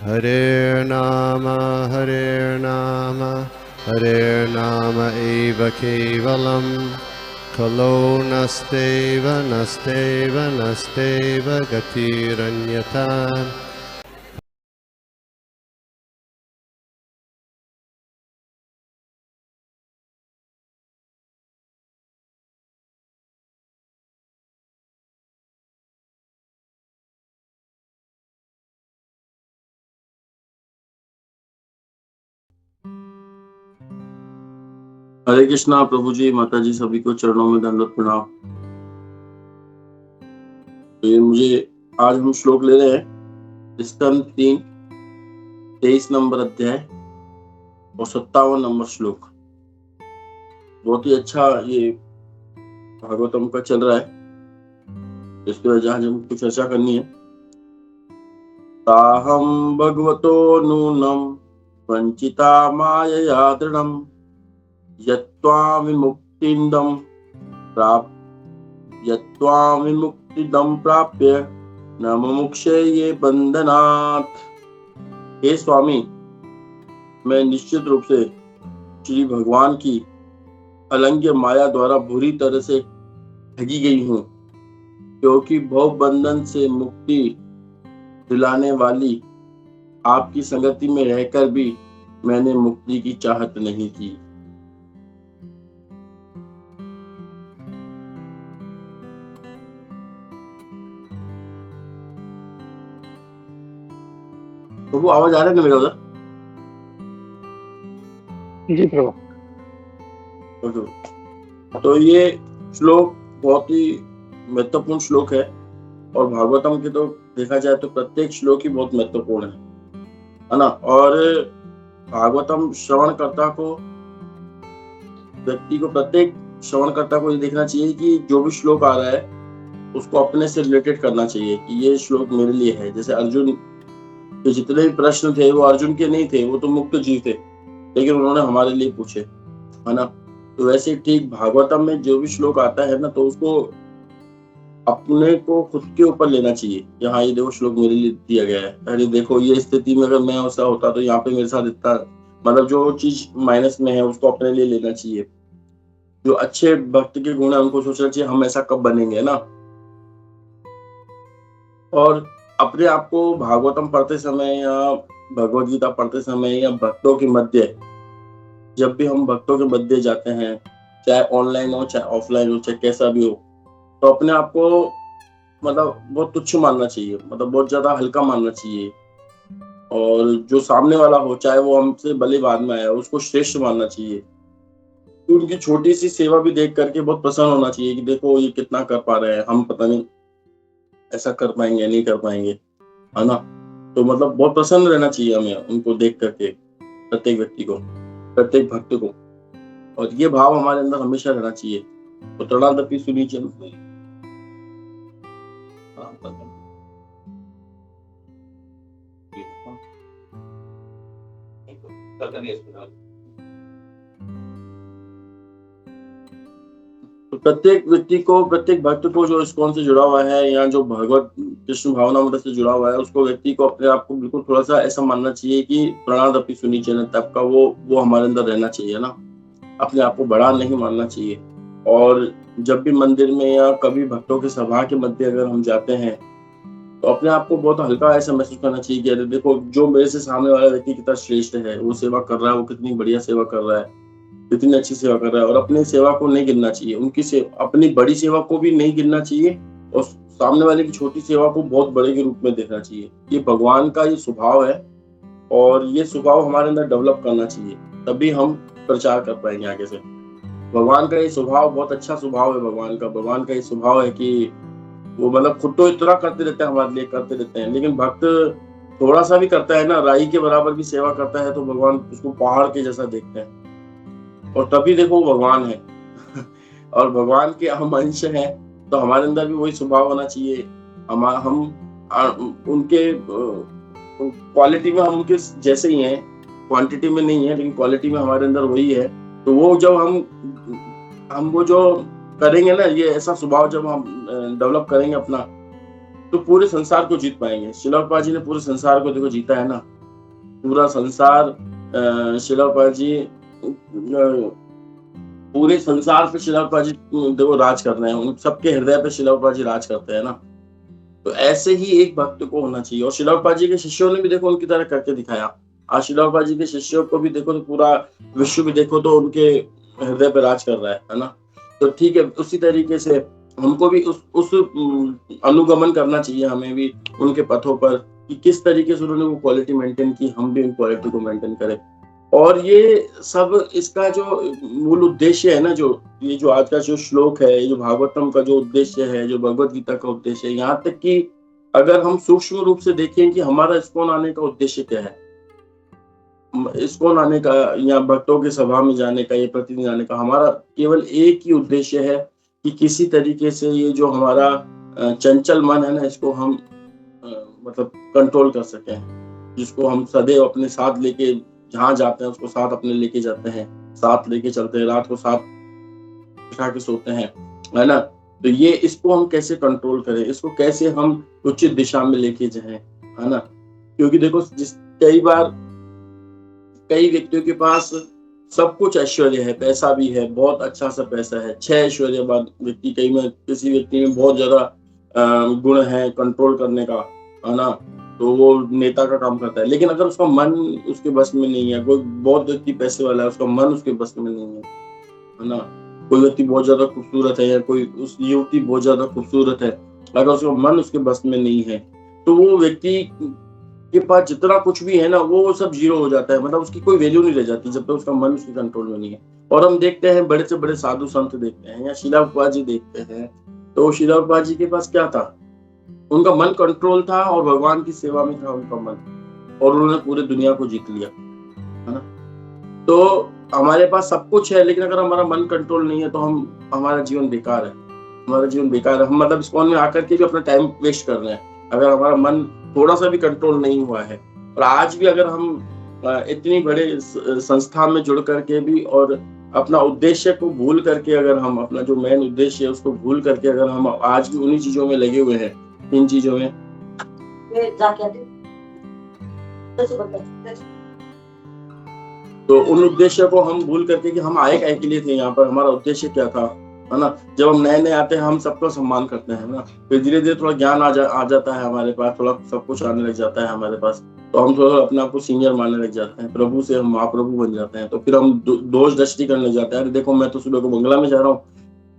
Hare Nama Hare Nama eva kevalam Kalo nasteva nasteva nasteva gatiranyata. हरे कृष्णा प्रभु जी, माता जी, सभी को चरणों में दंडवत प्रणाम। तो ये मुझे आज हम श्लोक ले रहे हैं स्कंद 3, 23 नंबर अध्याय और 57 नंबर श्लोक। बहुत ही अच्छा ये भागवतम का चल रहा है, इसके वजह आज हमको चर्चा करनी है। ताहम भगवतो नूनम वंचिता मायया दृढ़म यत्त्वां विमुक्तिदं प्राप्य न मुमुक्षये बंधनात्। हे स्वामी, मैं निश्चित रूप से श्री भगवान की अलंघ्य माया द्वारा बुरी तरह से ठगी गई हूँ, क्योंकि भव बंधन से मुक्ति दिलाने वाली आपकी संगति में रहकर भी मैंने मुक्ति की चाहत नहीं की। तो वो आवाज आ रहा है ना मेरा उधर? जी प्रभु। तो ये श्लोक बहुत ही महत्वपूर्ण श्लोक है, और भागवतम के तो देखा जाए तो प्रत्येक श्लोक ही बहुत महत्वपूर्ण है ना। और भागवतम श्रवणकर्ता को, व्यक्ति को, प्रत्येक श्रवणकर्ता को ये देखना चाहिए कि जो भी श्लोक आ रहा है उसको अपने से रिलेटेड करना चाहिए कि ये श्लोक मेरे लिए है। जैसे अर्जुन के जितने भी प्रश्न थे वो अर्जुन के नहीं थे, वो तो मुक्त जीव थे, लेकिन उन्होंने हमारे लिए पूछे, है ना। तो वैसे ठीक भागवतम में जो भी श्लोक आता है ना, तो उसको अपने को खुद के ऊपर लेना चाहिए कि हाँ, ये देखो श्लोक मेरे लिए दिया गया है। अरे देखो, ये स्थिति में अगर मैं ऐसा होता तो यहाँ पे मेरे साथ इतना, मतलब जो चीज माइनस में है उसको अपने लिए लेना चाहिए। जो अच्छे भक्त के गुण है उनको सोचना चाहिए हम ऐसा कब बनेंगे ना। और अपने आप को भागवतम पढ़ते समय या भगवद गीता पढ़ते समय या भक्तों के मध्य, जब भी हम भक्तों के मध्य जाते हैं, चाहे ऑनलाइन हो चाहे ऑफलाइन हो चाहे कैसा भी हो, तो अपने आप को मतलब बहुत तुच्छ मानना चाहिए, मतलब बहुत ज्यादा हल्का मानना चाहिए। और जो सामने वाला हो, चाहे वो हमसे भले बाद में आया, उसको श्रेष्ठ मानना चाहिए। तो उनकी छोटी सी सेवा भी देख करके बहुत प्रसन्न होना चाहिए कि देखो ये कितना कर पा रहे हैं, हम पता नहीं ऐसा कर पाएंगे नहीं कर पाएंगे, है ना। तो मतलब बहुत प्रसन्न रहना चाहिए हमें उनको देख करके, प्रत्येक व्यक्ति को, प्रत्येक भक्त को। और ये भाव हमारे अंदर हमेशा रहना चाहिए। तो तृणादपि सुनीचन, तो प्रत्येक व्यक्ति को, प्रत्येक भक्त को जो इस्कॉन से जुड़ा हुआ है या जो भगवत कृष्ण भावनामृत से जुड़ा हुआ है, उसको व्यक्ति को अपने आप को बिल्कुल थोड़ा सा ऐसा मानना चाहिए कि प्रणादपि सुनीचन तब का वो हमारे अंदर रहना चाहिए ना। अपने आप को बड़ा नहीं मानना चाहिए। और जब भी मंदिर में या कभी भक्तों के सभा के मध्य अगर हम जाते हैं, तो अपने आप को बहुत हल्का ऐसा महसूस करना चाहिए कि अरे देखो, जो मेरे से सामने वाला व्यक्ति कितना श्रेष्ठ है, वो सेवा कर रहा है, वो कितनी बढ़िया सेवा कर रहा है, कितनी अच्छी सेवा कर रहा है। और अपनी सेवा को नहीं गिनना चाहिए, उनकी अपनी बड़ी सेवा को भी नहीं गिनना चाहिए, और सामने वाले की छोटी सेवा को बहुत बड़े के रूप में देखना चाहिए। ये भगवान का ये स्वभाव है, और ये स्वभाव हमारे अंदर डेवलप करना चाहिए, तभी हम प्रचार कर पाएंगे आगे से। भगवान का ये स्वभाव बहुत अच्छा स्वभाव है। भगवान का ये स्वभाव है कि वो मतलब खुद तो इतना करते रहते हैं, हमारे लिए करते रहते हैं, लेकिन भक्त थोड़ा सा भी करता है ना, राई के बराबर भी सेवा करता है, तो भगवान उसको पहाड़ के जैसा देखते हैं, और तभी देखो वो भगवान है। और भगवान के हम अंश हैं, तो हमारे अंदर भी वही स्वभाव होना चाहिए। हम उनके क्वालिटी में हम उनके जैसे ही हैं, क्वांटिटी में नहीं है, लेकिन क्वालिटी में हमारे अंदर वही है। तो वो जब हम वो जो करेंगे ना, ये ऐसा स्वभाव जब हम डेवलप करेंगे अपना, तो पूरे संसार को जीत पाएंगे। शिला प्रभुपाद जी ने पूरे संसार को देखो जीता है ना, पूरा संसार शिला प्रभुपाद जी पूरे संसार पे शिला प्रभुपाद जी देखो राज कर रहे हैं, उन सबके हृदय पे शिला प्रभुपाद जी राज करते हैं ना। तो ऐसे ही एक भक्त को होना चाहिए। और शिला प्रभुपाद जी के शिष्यों ने भी देखो उनकी तरह करके दिखाया। आज शिला प्रभुपाद जी के शिष्यों को भी देखो तो पूरा विश्व भी देखो तो उनके हृदय पे राज कर रहा है ना। तो ठीक है, उसी तरीके से हमको भी उस अनुगमन करना चाहिए, हमें भी उनके पथों पर कि किस तरीके से उन्होंने वो क्वालिटी मेंटेन की, हम भी उन क्वालिटी को मेंटेन करें। और ये सब इसका जो मूल उद्देश्य है ना, जो ये जो आज का जो श्लोक है, ये जो भागवतम का जो उद्देश्य है, जो भगवत गीता का उद्देश्य है, यहाँ तक कि अगर हम सूक्ष्म रूप से देखें कि हमारा इस्कॉन आने का उद्देश्य क्या है, इस्कॉन आने का या भक्तों की सभा में जाने का, ये प्रतिदिन जाने का, हमारा केवल एक ही उद्देश्य है कि किसी तरीके से ये जो हमारा चंचल मन है ना, इसको हम मतलब कंट्रोल कर सकें, जिसको हम सदैव अपने साथ लेके जहाँ जाते हैं उसको साथ अपने लेके जाते हैं, साथ लेके चलते हैं, रात को साथ बिठा के सोते हैं, है ना। तो ये इसको हम कैसे कंट्रोल करें, इसको कैसे हम उचित दिशा में लेके जाएं, है ना। क्योंकि देखो कई बार कई व्यक्तियों के पास सब कुछ ऐश्वर्य है, पैसा भी है, बहुत अच्छा सा पैसा है, 6 ऐश्वर्यवान व्यक्ति, कई में किसी व्यक्ति में बहुत ज्यादा गुण है कंट्रोल करने का, है ना, तो वो नेता का काम करता है। लेकिन अगर उसका मन उसके बस में नहीं है, कोई बहुत व्यक्ति पैसे वाला है, उसका मन उसके बस में नहीं है ना, कोई व्यक्ति बहुत ज्यादा खूबसूरत है या कोई उस युवती बहुत ज्यादा खूबसूरत है, अगर उसका मन उसके बस में नहीं है, तो वो व्यक्ति के पास जितना कुछ भी है ना, वो सब जीरो हो जाता है, मतलब उसकी कोई वैल्यू नहीं रह जाती जब तक उसका मन उसके कंट्रोल में नहीं है। और हम देखते हैं बड़े से बड़े साधु संत देखते हैं या शिला प्रभुपाद जी देखते हैं, तो शिला प्रभुपाद जी के पास क्या था, उनका मन कंट्रोल था और भगवान की सेवा में था उनका मन, और उन्होंने पूरी दुनिया को जीत लिया, है ना। तो हमारे पास सब कुछ है, लेकिन अगर हमारा मन कंट्रोल नहीं है तो हमारा जीवन बेकार है, हमारा जीवन बेकार है। हम मतलब इस्कॉन में आकर के भी अपना टाइम वेस्ट कर रहे हैं, अगर हमारा मन थोड़ा सा भी कंट्रोल नहीं हुआ है। और आज भी अगर हम इतनी बड़े संस्था में जुड़ करके भी और अपना उद्देश्य को भूल करके, अगर हम अपना जो मेन उद्देश्य है उसको भूल करके अगर हम आज भी उन्हीं चीजों में लगे हुए हैं, इन चीजों में, तो उन उद्देश्य को हम भूल करके कि हम आए काहे के लिए थे यहाँ पर, हमारा उद्देश्य क्या था, है ना। जब हम नए नए आते हैं हम सबका सम्मान करते हैं ना, फिर धीरे धीरे थोड़ा ज्ञान आ जाता है हमारे पास, थोड़ा सब कुछ आने लग जाता है हमारे पास, तो हम थोड़ा अपने आप को सीनियर मानने लग जाते हैं, प्रभु से हम महाप्रभु बन जाते हैं। तो फिर हम दोष दृष्टि करने लग जाते हैं, देखो मैं तो सुबह को बंगला में जा रहा हूँ,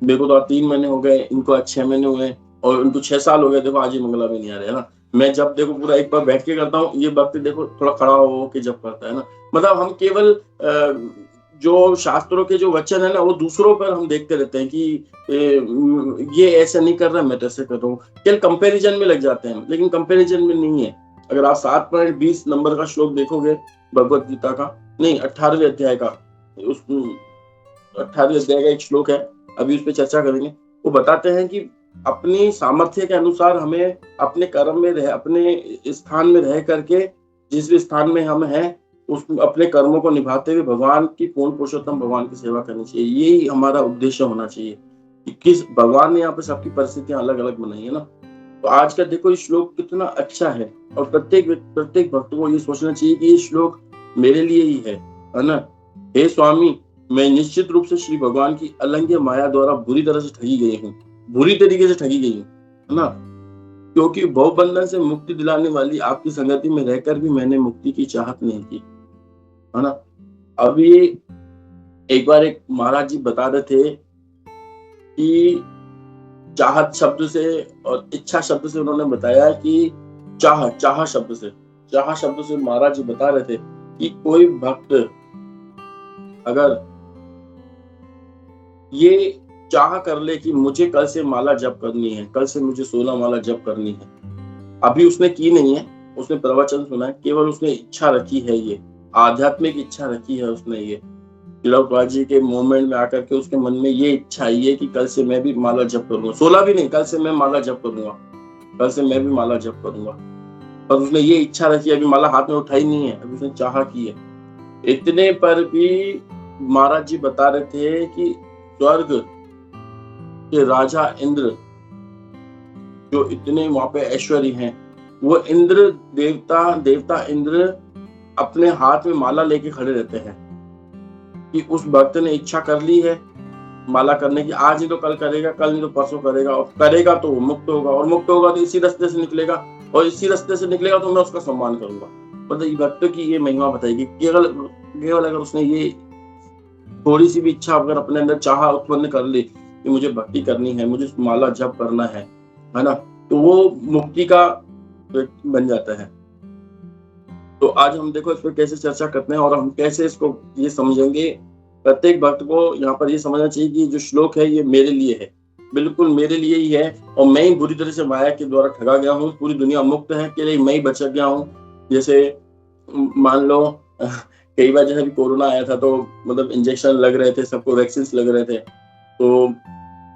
देखो तो 3 महीने हो गए, इनको आज 6 महीने हुए और इनको 6 साल हो गए, देखो आज ही बंगला में नहीं आ रहे, है ना। मैं जब देखो पूरा एक बार बैठ के करता हूँ, ये वक्त देखो थोड़ा खड़ा हो के जब करता है ना, मतलब हम केवल जो शास्त्रों के जो वचन है ना, वो दूसरों पर हम देखते रहते हैं कि ये ऐसा नहीं कर रहा, मैं तो ऐसे कर रहा हूँ, केवल कंपैरिजन में लग जाते हैं, लेकिन कंपैरिजन में नहीं है। अगर आप 7.20 नंबर का श्लोक देखोगे भगवत गीता का, नहीं 18वें अध्याय का, उस 18वें अध्याय का एक श्लोक है, अभी उस पर चर्चा करेंगे। वो बताते हैं कि अपनी सामर्थ्य के अनुसार हमें अपने कर्म में रह, अपने स्थान में रह करके, जिस भी स्थान में हम हैं उस अपने कर्मों को निभाते हुए भगवान की पूर्ण पुरुषोत्तम भगवान की सेवा करनी चाहिए। यही हमारा उद्देश्य होना चाहिए कि किस भगवान ने यहाँ पे सबकी परिस्थितियां अलग अलग बनाई है ना। तो आज का देखो ये श्लोक कितना अच्छा है, और प्रत्येक भक्त को ये सोचना चाहिए कि ये श्लोक मेरे लिए ही है ना। हे स्वामी, मैं निश्चित रूप से श्री भगवान की अलंघ्य माया द्वारा बुरी तरह से ठगी गई हूँ, बुरी तरीके से ठगी गई हूँ, है ना, क्योंकि भवबंधन से मुक्ति दिलाने वाली आपकी संगति में रहकर भी मैंने मुक्ति की चाहत नहीं की, है ना। अभी एक बार एक महाराज जी बता रहे थे कि चाहत शब्द से और इच्छा शब्द से उन्होंने बताया कि चाह शब्द से महाराज जी बता रहे थे कि कोई भक्त अगर ये चाह कर ले कि मुझे कल से माला जप करनी है, कल से मुझे 16 माला जप करनी है, अभी उसने की नहीं है, उसने प्रवचन सुना है, केवल उसने इच्छा रखी है, ये आध्यात्मिक इच्छा रखी है उसने, ये शिला प्रभुपाद जी के मोमेंट में आकर के उसके मन में ये इच्छा आई है कि कल से मैं भी माला जप करूंगा, 16 भी नहीं, कल से मैं माला जप करूंगा, कल से मैं भी माला जप करूंगा। पर उसने ये इच्छा रखी, अभी माला हाथ में उठाई नहीं है, अभी उसने चाह की है। इतने पर भी महाराज जी बता रहे थे कि स्वर्ग के राजा इंद्र जो इतने वहां पे ऐश्वर्य हैं, वो इंद्र देवता इंद्र अपने हाथ में माला लेके खड़े रहते हैं कि उस भक्त ने इच्छा कर ली है माला करने की, आज नहीं तो कल करेगा, कल नहीं तो परसों करेगा, और करेगा तो वो मुक्त होगा, और मुक्त होगा तो इसी रास्ते से निकलेगा, और इसी रास्ते से निकलेगा तो मैं उसका सम्मान करूंगा। मतलब भक्त की ये महिमा बताएगी। केवल अगर उसने ये थोड़ी सी भी इच्छा अगर अपने अंदर चाह उत्पन्न कर ली कि मुझे भक्ति करनी है, मुझे माला जप करना है ना, तो वो मुक्ति का बन जाता है। तो आज हम देखो इस पर कैसे चर्चा करते हैं और हम कैसे इसको ये समझेंगे। प्रत्येक भक्त को यहाँ पर ये समझना चाहिए कि जो श्लोक है ये मेरे लिए है, बिल्कुल मेरे लिए ही है, और मैं ही बुरी तरह से माया के द्वारा ठगा गया हूँ, पूरी दुनिया मुक्त है, के लिए मैं ही बच गया हूँ। जैसे मान लो कई बार जैसे भी कोरोना आया था तो मतलब इंजेक्शन लग रहे थे, सबको वैक्सीन लग रहे थे, तो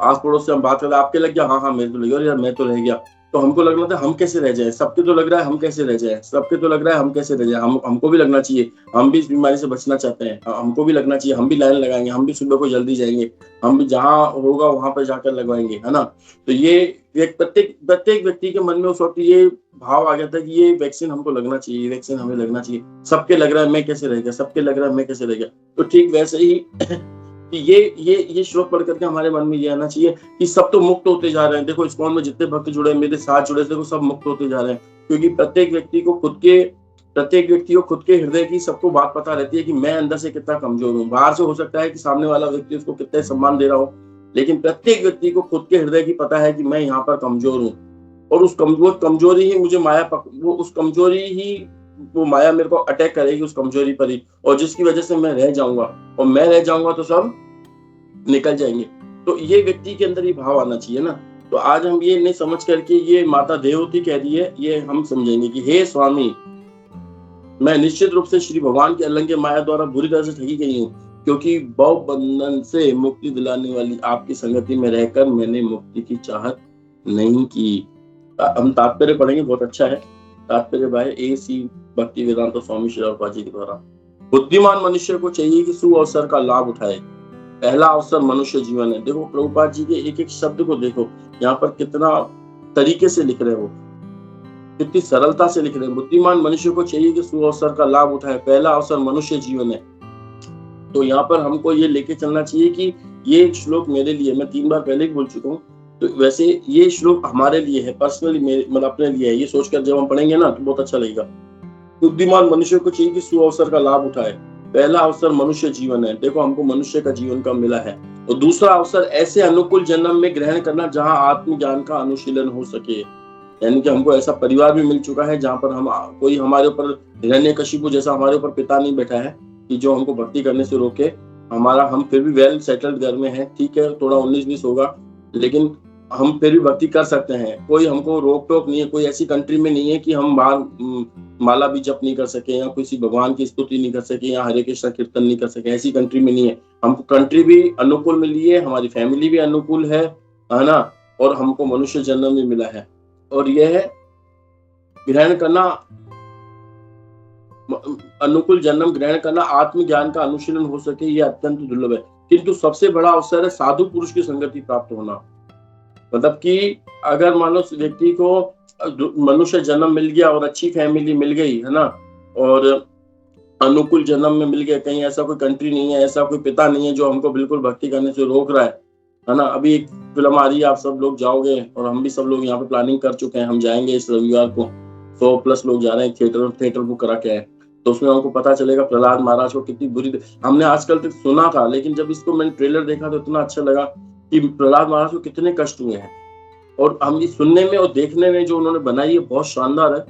आस पड़ोस से हम बात कर रहे, आपके लग गया, हाँ मेरे तो लग गया, यार मैं तो रह गया, तो हमको लग रहा था हम कैसे रह जाए, सबके तो लग रहा है हम कैसे रह जाए, सबके तो लग रहा है हम कैसे रह जाए, हमको भी लगना चाहिए, हम भी इस बीमारी से बचना चाहते हैं, हमको भी लगना चाहिए, हम भी लाइन लगाएंगे, हम भी सुबह को जल्दी जाएंगे, हम भी जहाँ होगा वहां पर जाकर लगवाएंगे, है ना। तो ये प्रत्येक व्यक्ति के मन में उस वक्त ये भाव आ गया था कि ये वैक्सीन हमको लगना चाहिए, वैक्सीन हमें लगना चाहिए, सबके लग रहा है मैं कैसे रह गया, सबके लग रहा है मैं कैसे रह गया। तो ठीक वैसे ही ये श्लोक पढ़ करके हमारे मन में ये आना चाहिए कि सब तो मुक्त होते जा रहे हैं। देखो इस्कॉन में जितने भक्त जुड़े, मेरे साथ जुड़े, देखो सब मुक्त होते जा रहे हैं, क्योंकि प्रत्येक व्यक्ति को खुद के हृदय की सबको बात पता रहती है कि मैं अंदर से कितना कमजोर हूँ। बाहर से हो सकता है कि सामने वाला व्यक्ति उसको कितना सम्मान दे रहा हो, लेकिन प्रत्येक व्यक्ति को खुद के हृदय की पता है कि मैं यहाँ पर कमजोर हूँ, और उस कमजोरी ही मुझे वो माया मेरे को अटैक करेगी उस कमजोरी पर ही, और जिसकी वजह से मैं रह जाऊंगा, और मैं रह जाऊंगा तो सब निकल जाएंगे। तो ये व्यक्ति के अंदर ये भाव आना चाहिए ना। तो आज हम ये नहीं समझ करके ये माता देवती कह रही है, ये हम समझेंगे कि हे स्वामी, मैं निश्चित रूप से श्री भगवान के अलंघ्य माया द्वारा बुरी तरह से ठगी गई हूँ, क्योंकि भव बंधन से मुक्ति दिलाने वाली आपकी संगति में रहकर मैंने मुक्ति की चाहत नहीं की। हम तात्पर्य पढ़ेंगे, बहुत अच्छा है तात्पर्य भाई A.C. भक्ति वेदांत स्वामी श्री प्रभुपाद जी के द्वारा। बुद्धिमान मनुष्य को चाहिए कि सु अवसर का लाभ उठाए। पहला अवसर मनुष्य जीवन है। देखो प्रभुपाद जी के एक एक शब्द को देखो, यहाँ पर कितना तरीके से लिख रहे हो, कितनी सरलता से लिख रहे हैं। बुद्धिमान मनुष्य को चाहिए कि सु अवसर का लाभ उठाए, पहला अवसर मनुष्य जीवन है। तो यहाँ पर हमको ये लेके चलना चाहिए कि ये श्लोक मेरे लिए, मैं 3 बार पहले ही बोल चुका हूँ, तो वैसे ये श्लोक हमारे लिए है, पर्सनली मेरे मतलब अपने लिए है। ये सोचकर जब हम पढ़ेंगे ना तो बहुत अच्छा लगेगा। बुद्धिमान मनुष्य को चाहिए कि सु अवसर का लाभ उठाए, पहला अवसर मनुष्य जीवन है। देखो हमको मनुष्य का जीवन का मिला है। और दूसरा अवसर ऐसे अनुकूल जन्म में ग्रहण करना जहाँ आत्मज्ञान का अनुशीलन हो सके, यानी कि हमको ऐसा परिवार भी मिल चुका है जहाँ पर हम कोई हमारे ऊपर हिरण्यकशिपु जैसा हमारे ऊपर पिता नहीं बैठा है कि जो हमको भक्ति करने से रोके। हम फिर भी वेल सेटल्ड घर में है, ठीक है, थोड़ा 19-20 होगा, लेकिन हम फिर भी भक्ति कर सकते हैं। कोई हमको रोक टोक नहीं है, कोई ऐसी कंट्री में नहीं है कि हम बाहर माला भी जप नहीं कर सके, या किसी भगवान की स्तुति नहीं कर सके, या हरे कृष्ण कीर्तन नहीं कर सके, ऐसी कंट्री में नहीं है। हमको कंट्री भी अनुकूल मिली है, हमारी फैमिली भी अनुकूल है ना, और हमको मनुष्य जन्म भी मिला है। और यह ग्रहण करना, अनुकूल जन्म ग्रहण करना आत्मज्ञान का अनुशीलन हो सके, यह अत्यंत दुर्लभ है। किंतु सबसे बड़ा अवसर है साधु पुरुष की संगति प्राप्त होना। मतलब कि अगर मान लो व्यक्ति को मनुष्य जन्म मिल गया और अच्छी फैमिली मिल गई है ना, और अनुकूल जन्म में मिल गया, कहीं ऐसा कोई कंट्री नहीं है, ऐसा कोई पिता नहीं है जो हमको बिल्कुल भक्ति करने से रोक रहा है ना। अभी एक फिल्म आ रही है, आप सब लोग जाओगे, और हम भी सब लोग यहाँ पे प्लानिंग कर चुके हैं, हम जाएंगे इस रविवार को, 100+ लोग जा रहे हैं, थिएटर बुक करा के आए। तो उसमें हमको पता चलेगा प्रहलाद महाराज को कितनी बुरी, हमने आजकल तक सुना था, लेकिन जब इसको मैंने ट्रेलर देखा तो इतना अच्छा लगा कि प्रहलाद महाराज को कितने कष्ट हुए हैं, और हम ये सुनने में और देखने में जो उन्होंने बनाई है बहुत शानदार है।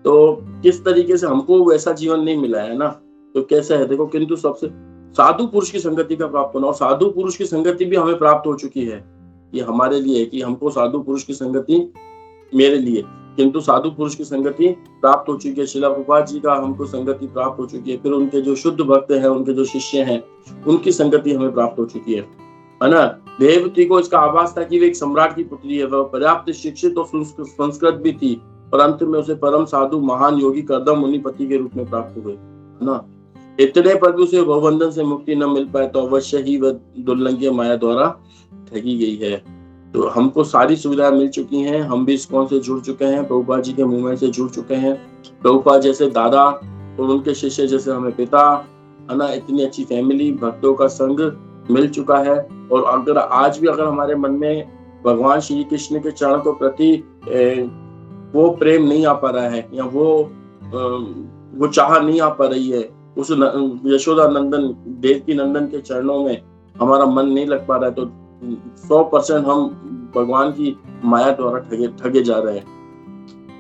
तो किस तरीके से हमको वैसा जीवन नहीं मिला है ना, तो कैसा है देखो। किंतु सबसे साधु पुरुष की संगति का प्राप्त होना, और साधु पुरुष की संगति भी हमें प्राप्त हो चुकी है। ये हमारे लिए है कि हमको साधु पुरुष की संगति, मेरे लिए किंतु साधु पुरुष की संगति प्राप्त हो चुकी है। श्रील प्रभुपाद जी का हमको संगति प्राप्त हो चुकी है। फिर उनके जो शुद्ध भक्त हैं, उनके जो शिष्य हैं, उनकी संगति हमें प्राप्त हो चुकी है ना। देवती को इसका आभास था कि वे एक सम्राट की पुत्री है, वह पर्याप्त शिक्षित और संस्कृत भी थी, और अंत में उसे परम साधु महान योगी कर्दम मुनिपति के रूप में प्राप्त हुए, है ना। इतने पर भी उसे भवबंधन से मुक्ति न मिल पाए, तो अवश्य ही वह दुर्लंघ्य माया द्वारा ठगी गई है। तो हमको सारी सुविधाएं मिल चुकी हैं, हम भी इस्कॉन से जुड़ चुके हैं, प्रभुपाद जी के मूवमेंट से जुड़ चुके हैं। प्रभुपाद जैसे दादा और उनके शिष्य जैसे हमें पिता, है ना, इतनी अच्छी फैमिली, भक्तों का संग मिल चुका है। और अगर आज भी अगर हमारे मन में भगवान श्री कृष्ण के चरण के प्रति वो प्रेम नहीं आ पा रहा है, या वो चाह नहीं आ पा रही है, उस यशोदा नंदन, देवकी नंदन के चरणों में हमारा मन नहीं लग पा रहा है, तो 100% हम भगवान की माया द्वारा ठगे जा रहे हैं।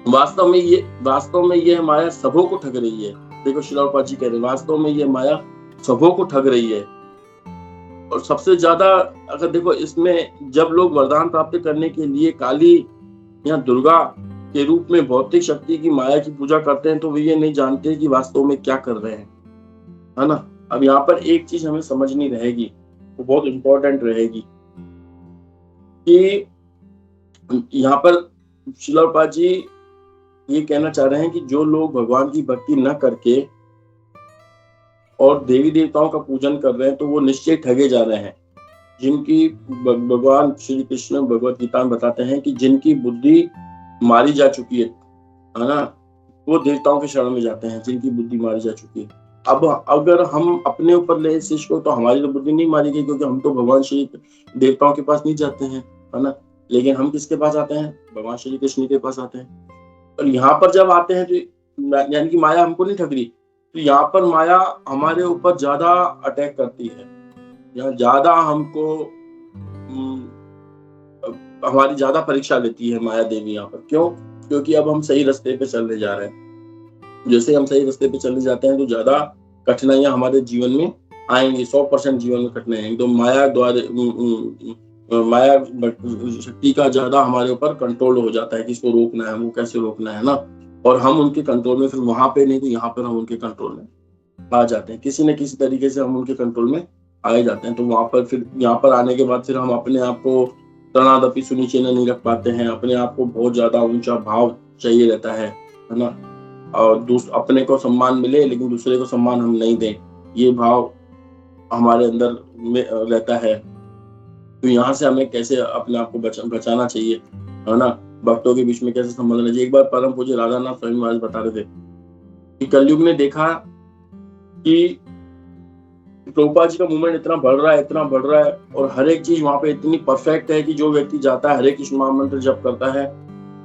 वास्तव में ये माया सबों को ठग रही है। देखो श्रील प्रभुपाद जी कह रहे हैं, वास्तव में ये माया सबों को ठग रही है। और सबसे ज्यादा अगर देखो इसमें, जब लोग वरदान प्राप्त करने के लिए काली या दुर्गा के रूप में भौतिक शक्ति की माया की पूजा करते हैं, तो वे ये नहीं जानते कि वास्तव में क्या कर रहे हैं, है ना। अब यहाँ पर एक चीज हमें समझनी रहेगी, वो बहुत इंपॉर्टेंट रहेगी, कि यहाँ पर श्रील प्रभुपाद जी ये कहना चाह रहे हैं कि जो लोग भगवान की भक्ति न करके और देवी देवताओं का पूजन कर रहे हैं, तो वो निश्चय ठगे जा रहे हैं। जिनकी भगवान श्री कृष्ण भगवत गीता में बताते हैं कि जिनकी बुद्धि मारी जा चुकी है ना, वो देवताओं के शरण में जाते हैं, जिनकी बुद्धि मारी जा चुकी है। अब अगर हम अपने ऊपर ले इस चीज को, तो हमारी तो बुद्धि नहीं मारी गई, क्योंकि हम तो भगवान श्री देवताओं के पास नहीं जाते हैं, है ना। लेकिन हम किसके पास आते हैं? भगवान श्री कृष्ण के पास आते हैं। और यहाँ पर जब आते हैं तो यानी कि माया हमको नहीं ठग रही, तो यहाँ पर माया हमारे ऊपर ज्यादा अटैक करती है, या ज्यादा हमको हमारी ज्यादा परीक्षा लेती है माया देवी यहाँ पर। क्यों? क्योंकि अब हम सही रास्ते पे चलने जा रहे हैं। जैसे हम सही रास्ते पे चलने जाते हैं, तो ज्यादा कठिनाइयां हमारे जीवन में आएंगी, 100% जीवन में कठिनाई आएंगी। तो माया द्वारा, माया शक्ति का ज्यादा हमारे ऊपर कंट्रोल हो जाता है कि इसको रोकना है, वो कैसे रोकना है ना। और हम उनके कंट्रोल में, फिर वहां पे नहीं तो यहाँ पर हम उनके कंट्रोल में आ जाते हैं, किसी न किसी तरीके से हम उनके कंट्रोल में आए जाते हैं। तो वहां पर फिर यहाँ पर आने के बाद फिर हम अपने आप को तनादपि सुनिश्चित नहीं रख पाते हैं, अपने आप को बहुत ज्यादा ऊंचा भाव चाहिए रहता है ना। और अपने को सम्मान मिले लेकिन दूसरे को सम्मान हम नहीं दें, ये भाव हमारे अंदर में रहता है। तो यहाँ से हमें कैसे अपने आप को बचाना चाहिए, है ना, भक्तों के बीच में कैसे संबंध रहना चाहिए। एक बार परम पूज्य राधानाथ स्वामी महाराज बता रहे थे कि कलयुग ने देखा कि प्रभुपाद जी का मूवमेंट इतना बढ़ रहा है, और हर एक चीज वहां पे इतनी परफेक्ट है कि जो व्यक्ति जाता है, हरे कृष्ण महामंत्र जप करता है,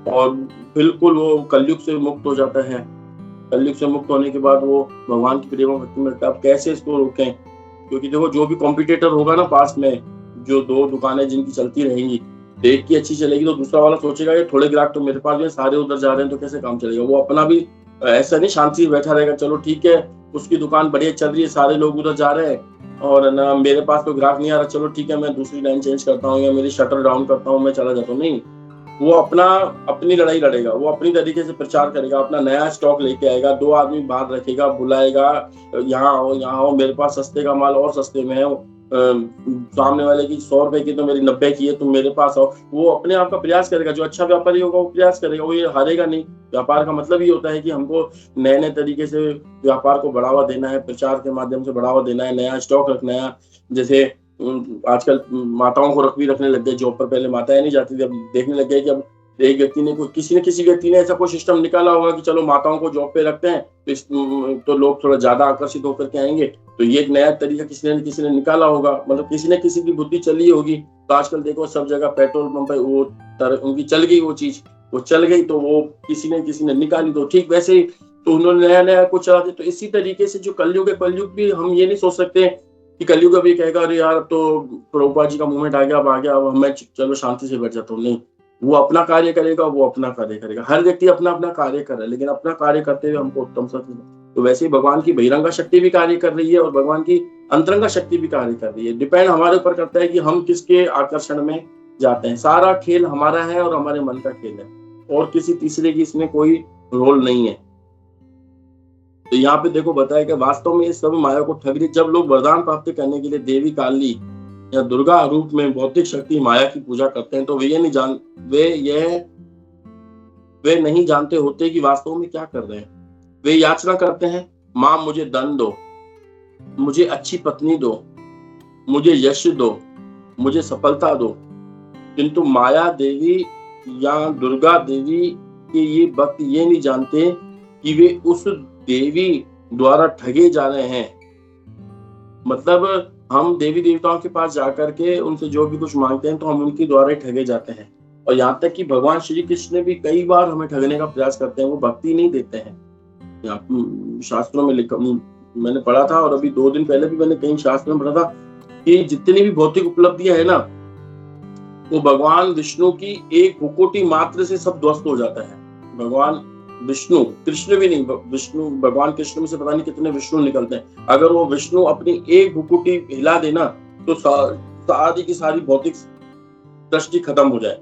और बिल्कुल वो कलयुग से मुक्त हो जाता है। कलयुग से मुक्त होने के बाद वो भगवान की प्रेम भक्ति में, अब कैसे इसको रोकें? क्योंकि देखो, जो भी कॉम्पिटिटर होगा ना पास में, जो 2 दुकानें जिनकी चलती रहेंगी, एक की अच्छी चलेगी तो दूसरा वाला सोचेगा ये थोड़े ग्राहक तो मेरे पास भी सारे उधर जा रहे हैं, तो कैसे काम चलेगा। वो अपना भी ऐसा नहीं शांति से बैठा रहेगा, चलो ठीक है उसकी दुकान बढ़िया चल रही है, सारे लोग उधर जा रहे हैं और ना मेरे पास तो ग्राहक नहीं आ रहा, चलो ठीक है मैं दूसरी लाइन चेंज करता हूँ या मेरी शटर डाउन करता हूँ, मैं चला जाता हूँ। नहीं, वो अपनी लड़ाई लड़ेगा, वो अपनी तरीके से प्रचार करेगा, अपना नया स्टॉक लेके आएगा, 2 आदमी बाहर रखेगा, बुलाएगा, यहाँ आओ मेरे पास सस्ते का माल और सस्ते में है, सामने वाले की 100 रुपए की तो मेरी 90 की है, तुम मेरे पास आओ। वो अपने आप का प्रयास करेगा, जो अच्छा व्यापारी होगा वो प्रयास करेगा, वो ये हारेगा नहीं। व्यापार का मतलब ये होता है कि हमको नए नए तरीके से व्यापार को बढ़ावा देना है, प्रचार के माध्यम से बढ़ावा देना है, नया स्टॉक रखना है। जैसे आजकल माताओं को रखने लग गए, जॉब पर पहले माताएं नहीं जाती थी, अब देखने लग गए कि अब एक व्यक्ति ने किसी व्यक्ति ने ऐसा कोई सिस्टम निकाला होगा कि चलो माताओं को जॉब पे रखते हैं तो लोग थोड़ा ज्यादा आकर्षित होकर के आएंगे। तो ये एक नया तरीका किसी ने निकाला होगा, मतलब किसी ने किसी की बुद्धि चली होगी। तो आजकल देखो सब जगह पेट्रोल पंप पे वो उनकी चल गई, वो चीज वो चल गई, तो वो किसी ने निकाली, तो ठीक वैसे ही तो उन्होंने नया कुछ चला दिया। तो इसी तरीके से जो कलयुग है, कलयुग भी हम ये नहीं सोच सकते कि कलयुग अभी कहेगा अरे यार तो प्रभुपाद जी का मूवमेंट आ गया, अब हमें चलो शांति से बैठ जाता हूँ। नहीं, वो अपना कार्य करेगा, हर व्यक्ति अपना कार्य कर रहा है, लेकिन अपना कार्य करते हुए हमको उत्तम सत्य। तो वैसे ही भगवान की बहिरंगा शक्ति भी कार्य कर रही है और भगवान की अंतरंगा शक्ति भी कार्य कर रही है। डिपेंड हमारे ऊपर करता है कि हम किसके आकर्षण में जाते हैं। सारा खेल हमारा है और हमारे मन का खेल है, और किसी तीसरे की इसमें कोई रोल नहीं है। तो यहाँ पे देखो बताया कि वास्तव में इस सब माया को ठग रही। जब लोग वरदान प्राप्त करने के लिए देवी काली या दुर्गा रूप में भौतिक शक्ति माया की पूजा करते हैं, तो वे नहीं जानते होते कि वास्तव में क्या कर रहे हैं। वे याचना करते हैं, माँ मुझे धन दो, मुझे अच्छी पत्नी दो, मुझे यश दो, मुझे सफलता दो, किंतु माया देवी या दुर्गा देवी के ये भक्त ये नहीं जानते कि वे उस देवी द्वारा ठगे जा रहे हैं। मतलब हम देवी देवताओं के पास जाकर के उनसे जो भी कुछ मांगते हैं तो हम उनके द्वारा ही ठगे जाते हैं। और यहाँ तक कि भगवान श्री कृष्ण भी कई बार हमें ठगने का प्रयास करते हैं, वो भक्ति नहीं देते हैं। शास्त्रों में लिखा मैंने पढ़ा था, और अभी 2 दिन पहले भी मैंने कहीं शास्त्र में पढ़ा था कि जितनी भी भौतिक उपलब्धियां है ना, वो भगवान विष्णु की एक हुकोटी मात्र से सब ध्वस्त हो जाता है। भगवान विष्णु, कृष्ण भी नहीं, विष्णु, भगवान कृष्ण में से पता नहीं कितने विष्णु निकलते हैं। अगर वो विष्णु अपनी एक हुकोटी हिला देना तो सारी की सारी भौतिक सृष्टि खत्म हो जाए।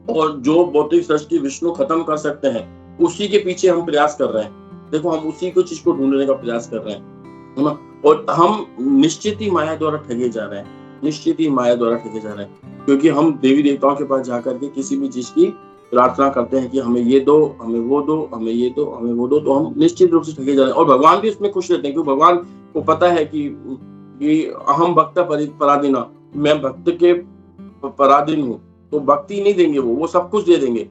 और जो भौतिक सृष्टि विष्णु खत्म कर सकते हैं उसी के पीछे हम प्रयास कर रहे हैं। देखो, हम उसी को चीज को ढूंढने का प्रयास कर रहे हैं, है ना। और हम निश्चित ही माया द्वारा ठगे जा रहे हैं, निश्चित ही माया द्वारा ठगे जा रहे हैं, क्योंकि हम देवी देवताओं के पास जाकर के किसी भी चीज की प्रार्थना करते हैं कि हमें ये दो, हमें वो दो, हमें ये दो, हमें वो दो, तो हम निश्चित रूप से ठगे जा रहे हैं। और भगवान भी उसमें खुश रहते हैं, क्योंकि भगवान को पता है कि अहम भक्त पराधीना, मैं भक्त के पराधीन हूँ। तो भक्ति नहीं देंगे, वो सब कुछ दे देंगे,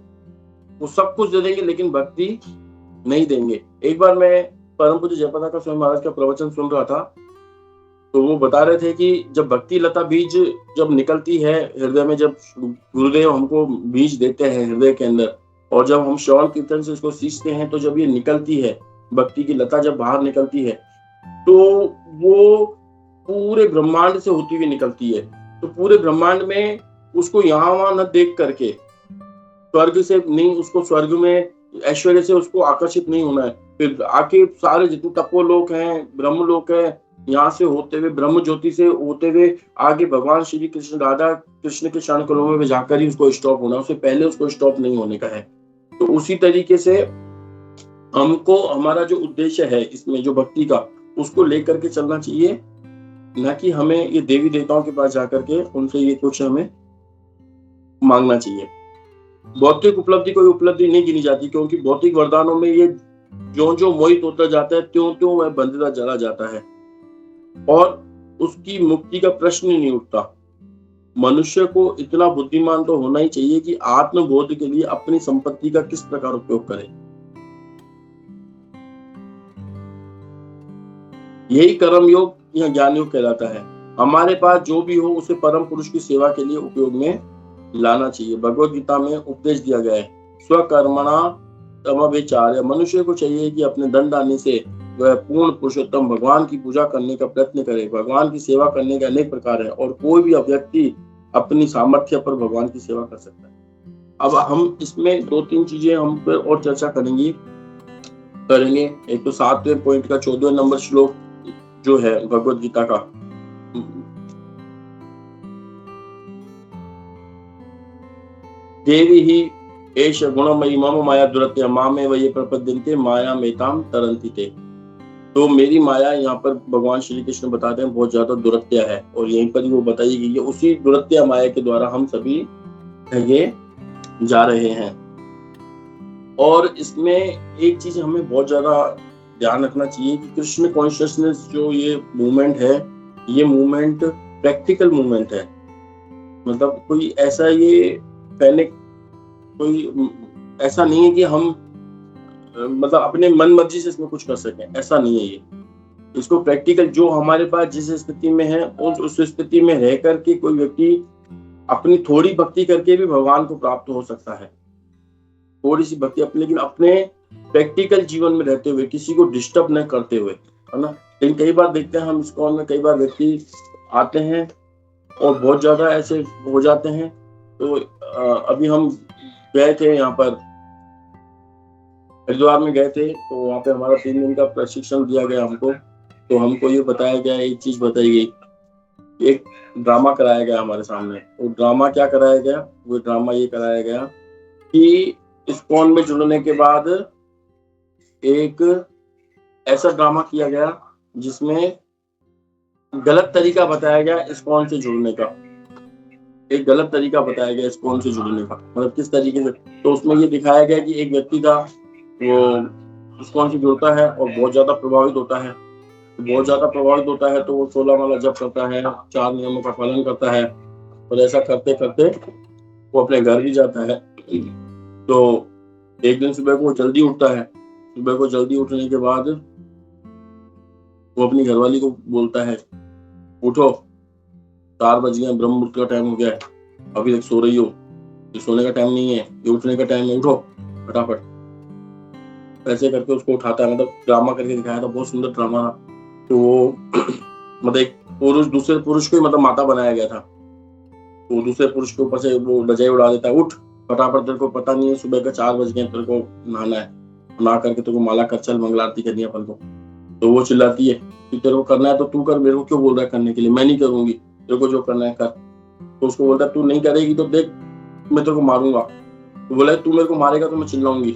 वो सब कुछ दे देंगे, लेकिन भक्ति नहीं देंगे। एक बार मैं परम पूज्य जयप्रकाश स्वामी महाराज का प्रवचन सुन रहा था, तो वो बता रहे थे कि जब भक्ति लता बीज जब निकलती है हृदय में, जब गुरुदेव हमको बीज देते हैं हृदय के अंदर, और जब हम श्रवण कीर्तन से इसको सींचते हैं, तो जब ये निकलती है भक्ति की लता, जब बाहर निकलती है, तो वो पूरे ब्रह्मांड से होती हुई निकलती है। तो पूरे ब्रह्मांड में उसको यहाँ वहां न देख करके, स्वर्ग से नहीं, उसको स्वर्ग में ऐश्वर्य से उसको आकर्षित नहीं होना है। फिर आके सारे जितने तपोलोक हैं, ब्रह्मलोक है, यहाँ से होते हुए ब्रह्म ज्योति से होते हुए आगे भगवान श्री कृष्ण, राधा कृष्ण के चरण कमलों में जाकर ही उसको स्टॉप होना, उससे पहले उसको स्टॉप नहीं होने का है। तो उसी तरीके से हमको हमारा जो उद्देश्य है इसमें, जो भक्ति का, उसको लेकर के चलना चाहिए, न कि हमें ये देवी देवताओं के पास जाकर के उनसे ये कुछ हमें मांगना चाहिए। भौतिक उपलब्धि कोई उपलब्धि नहीं गिनी जाती, क्योंकि भौतिक वरदानों में ये जो मोहित होता जाता है, त्यों वह बंधता चला जाता है, और उसकी मुक्ति का प्रश्न ही नहीं उठता। मनुष्य को इतना बुद्धिमान तो होना ही चाहिए कि आत्मबोध के लिए अपनी संपत्ति का किस प्रकार उपयोग करे। यही कर्म योग या ज्ञान योग कहलाता है। हमारे पास जो भी हो उसे परम पुरुष की सेवा के लिए उपयोग में लाना चाहिए। भगवत गीता में उपदेश दिया गया है, स्वकर्मणा तमभिचार्य। मनुष्य को चाहिए कि अपने दंड आने से वह पूर्ण पुरुषोत्तम भगवान की पूजा करने का प्रयत्न करे। भगवान की सेवा करने के अनेक प्रकार है, और कोई भी व्यक्ति अपनी सामर्थ्य पर भगवान की सेवा कर सकता है। अब हम इसमें 2-3 चीजें हम पर और चर्चा करेंगे। एक तो 7वें पॉइंट का 14वें नंबर श्लोक जो है भगवत गीता का, देवी ही एष गुणमयी मम माया दुरत्य मामे वये प्रपद्यन्ते माया मेताम तरन्ति ते। तो मेरी माया, यहाँ पर भगवान श्री कृष्ण बताते हैं, बहुत ज्यादा दुरत्य है, और यहीं पर ही वो बताई गई है। उसी दुरत्य माया के द्वारा हम सभी ठगे जा रहे हैं। और इसमें एक चीज हमें बहुत ज्यादा ध्यान रखना चाहिए कि कृष्ण कॉन्शियसनेस जो ये मूवमेंट है, ये मूवमेंट प्रैक्टिकल मूवमेंट है। मतलब कोई ऐसा ये पैनिक, कोई ऐसा नहीं है कि हम मतलब अपने मन मर्जी से इसमें कुछ कर सकें, ऐसा नहीं है ये। इसको प्रैक्टिकल, जो हमारे पास जिस स्थिति में है उस स्थिति में रह करके कोई व्यक्ति अपनी थोड़ी भक्ति करके भी भगवान को प्राप्त हो सकता है। थोड़ी सी भक्ति अपने, लेकिन अपने प्रैक्टिकल जीवन में रहते हुए, किसी को डिस्टर्ब न करते हुए, है ना। लेकिन कई बार देखते हैं हम इस्कॉन में, कई बार व्यक्ति आते हैं और बहुत ज्यादा ऐसे हो जाते हैं। तो अभी हम गए थे यहाँ पर हरिद्वार में गए थे, तो वहाँ पे हमारा 3 दिन का प्रशिक्षण दिया गया हमको। तो हमको ये बताया गया, एक चीज बताई गई, एक ड्रामा कराया गया हमारे सामने। वो ड्रामा क्या कराया गया? वो ड्रामा ये कराया गया कि इस्कॉन में जुड़ने के बाद एक ऐसा ड्रामा किया गया जिसमें गलत तरीका बताया गया इस्कॉन से जुड़ने का। एक गलत तरीका बताया गया इस्कॉन से जुड़ने का, मतलब किस तरीके से। तो उसमें ये दिखाया गया कि एक व्यक्ति था, वो इस्कॉन से जुड़ता है और बहुत ज्यादा प्रभावित होता है। तो वो 16 माला जप करता है, 4 नियमों का पालन करता है, और ऐसा करते करते वो अपने घर ही जाता है। तो एक दिन सुबह को जल्दी उठता है। सुबह को जल्दी उठने के बाद वो अपनी घरवाली को बोलता है, उठो, 4 बज गए, ब्रह्म मुहूर्त का टाइम हो गया है, अभी तक सो रही हो, ये सोने का टाइम नहीं है, ये उठने का टाइम है, उठो फटाफट। ऐसे करके उसको उठाता है। मतलब ड्रामा करके दिखाया था, बहुत सुंदर ड्रामा था। तो वो मतलब एक पुरुष दूसरे पुरुष को ही मतलब माता बनाया गया था। वो दूसरे पुरुष के ऊपर से वो बजाई उड़ा देता है, उठ फटाफट, तेरे को पता नहीं है सुबह का 4 बज गए, तेरे को नहाना है, नहा करके तेरे को माला कर, चल मंगला आरती करनी है अपन को। तो वो चिल्लाती है कि तेरे को करना है तो तू कर, मेरे को क्यों बोल रहा है करने के लिए, मैं नहीं करूंगी, तेरे को जो करना है कर। तो उसको बोलता है तू नहीं करेगी तो देख मैं तेरे को मारूंगा। तो बोला तू मेरे को मारेगा तो मैं चिल्लाऊंगी।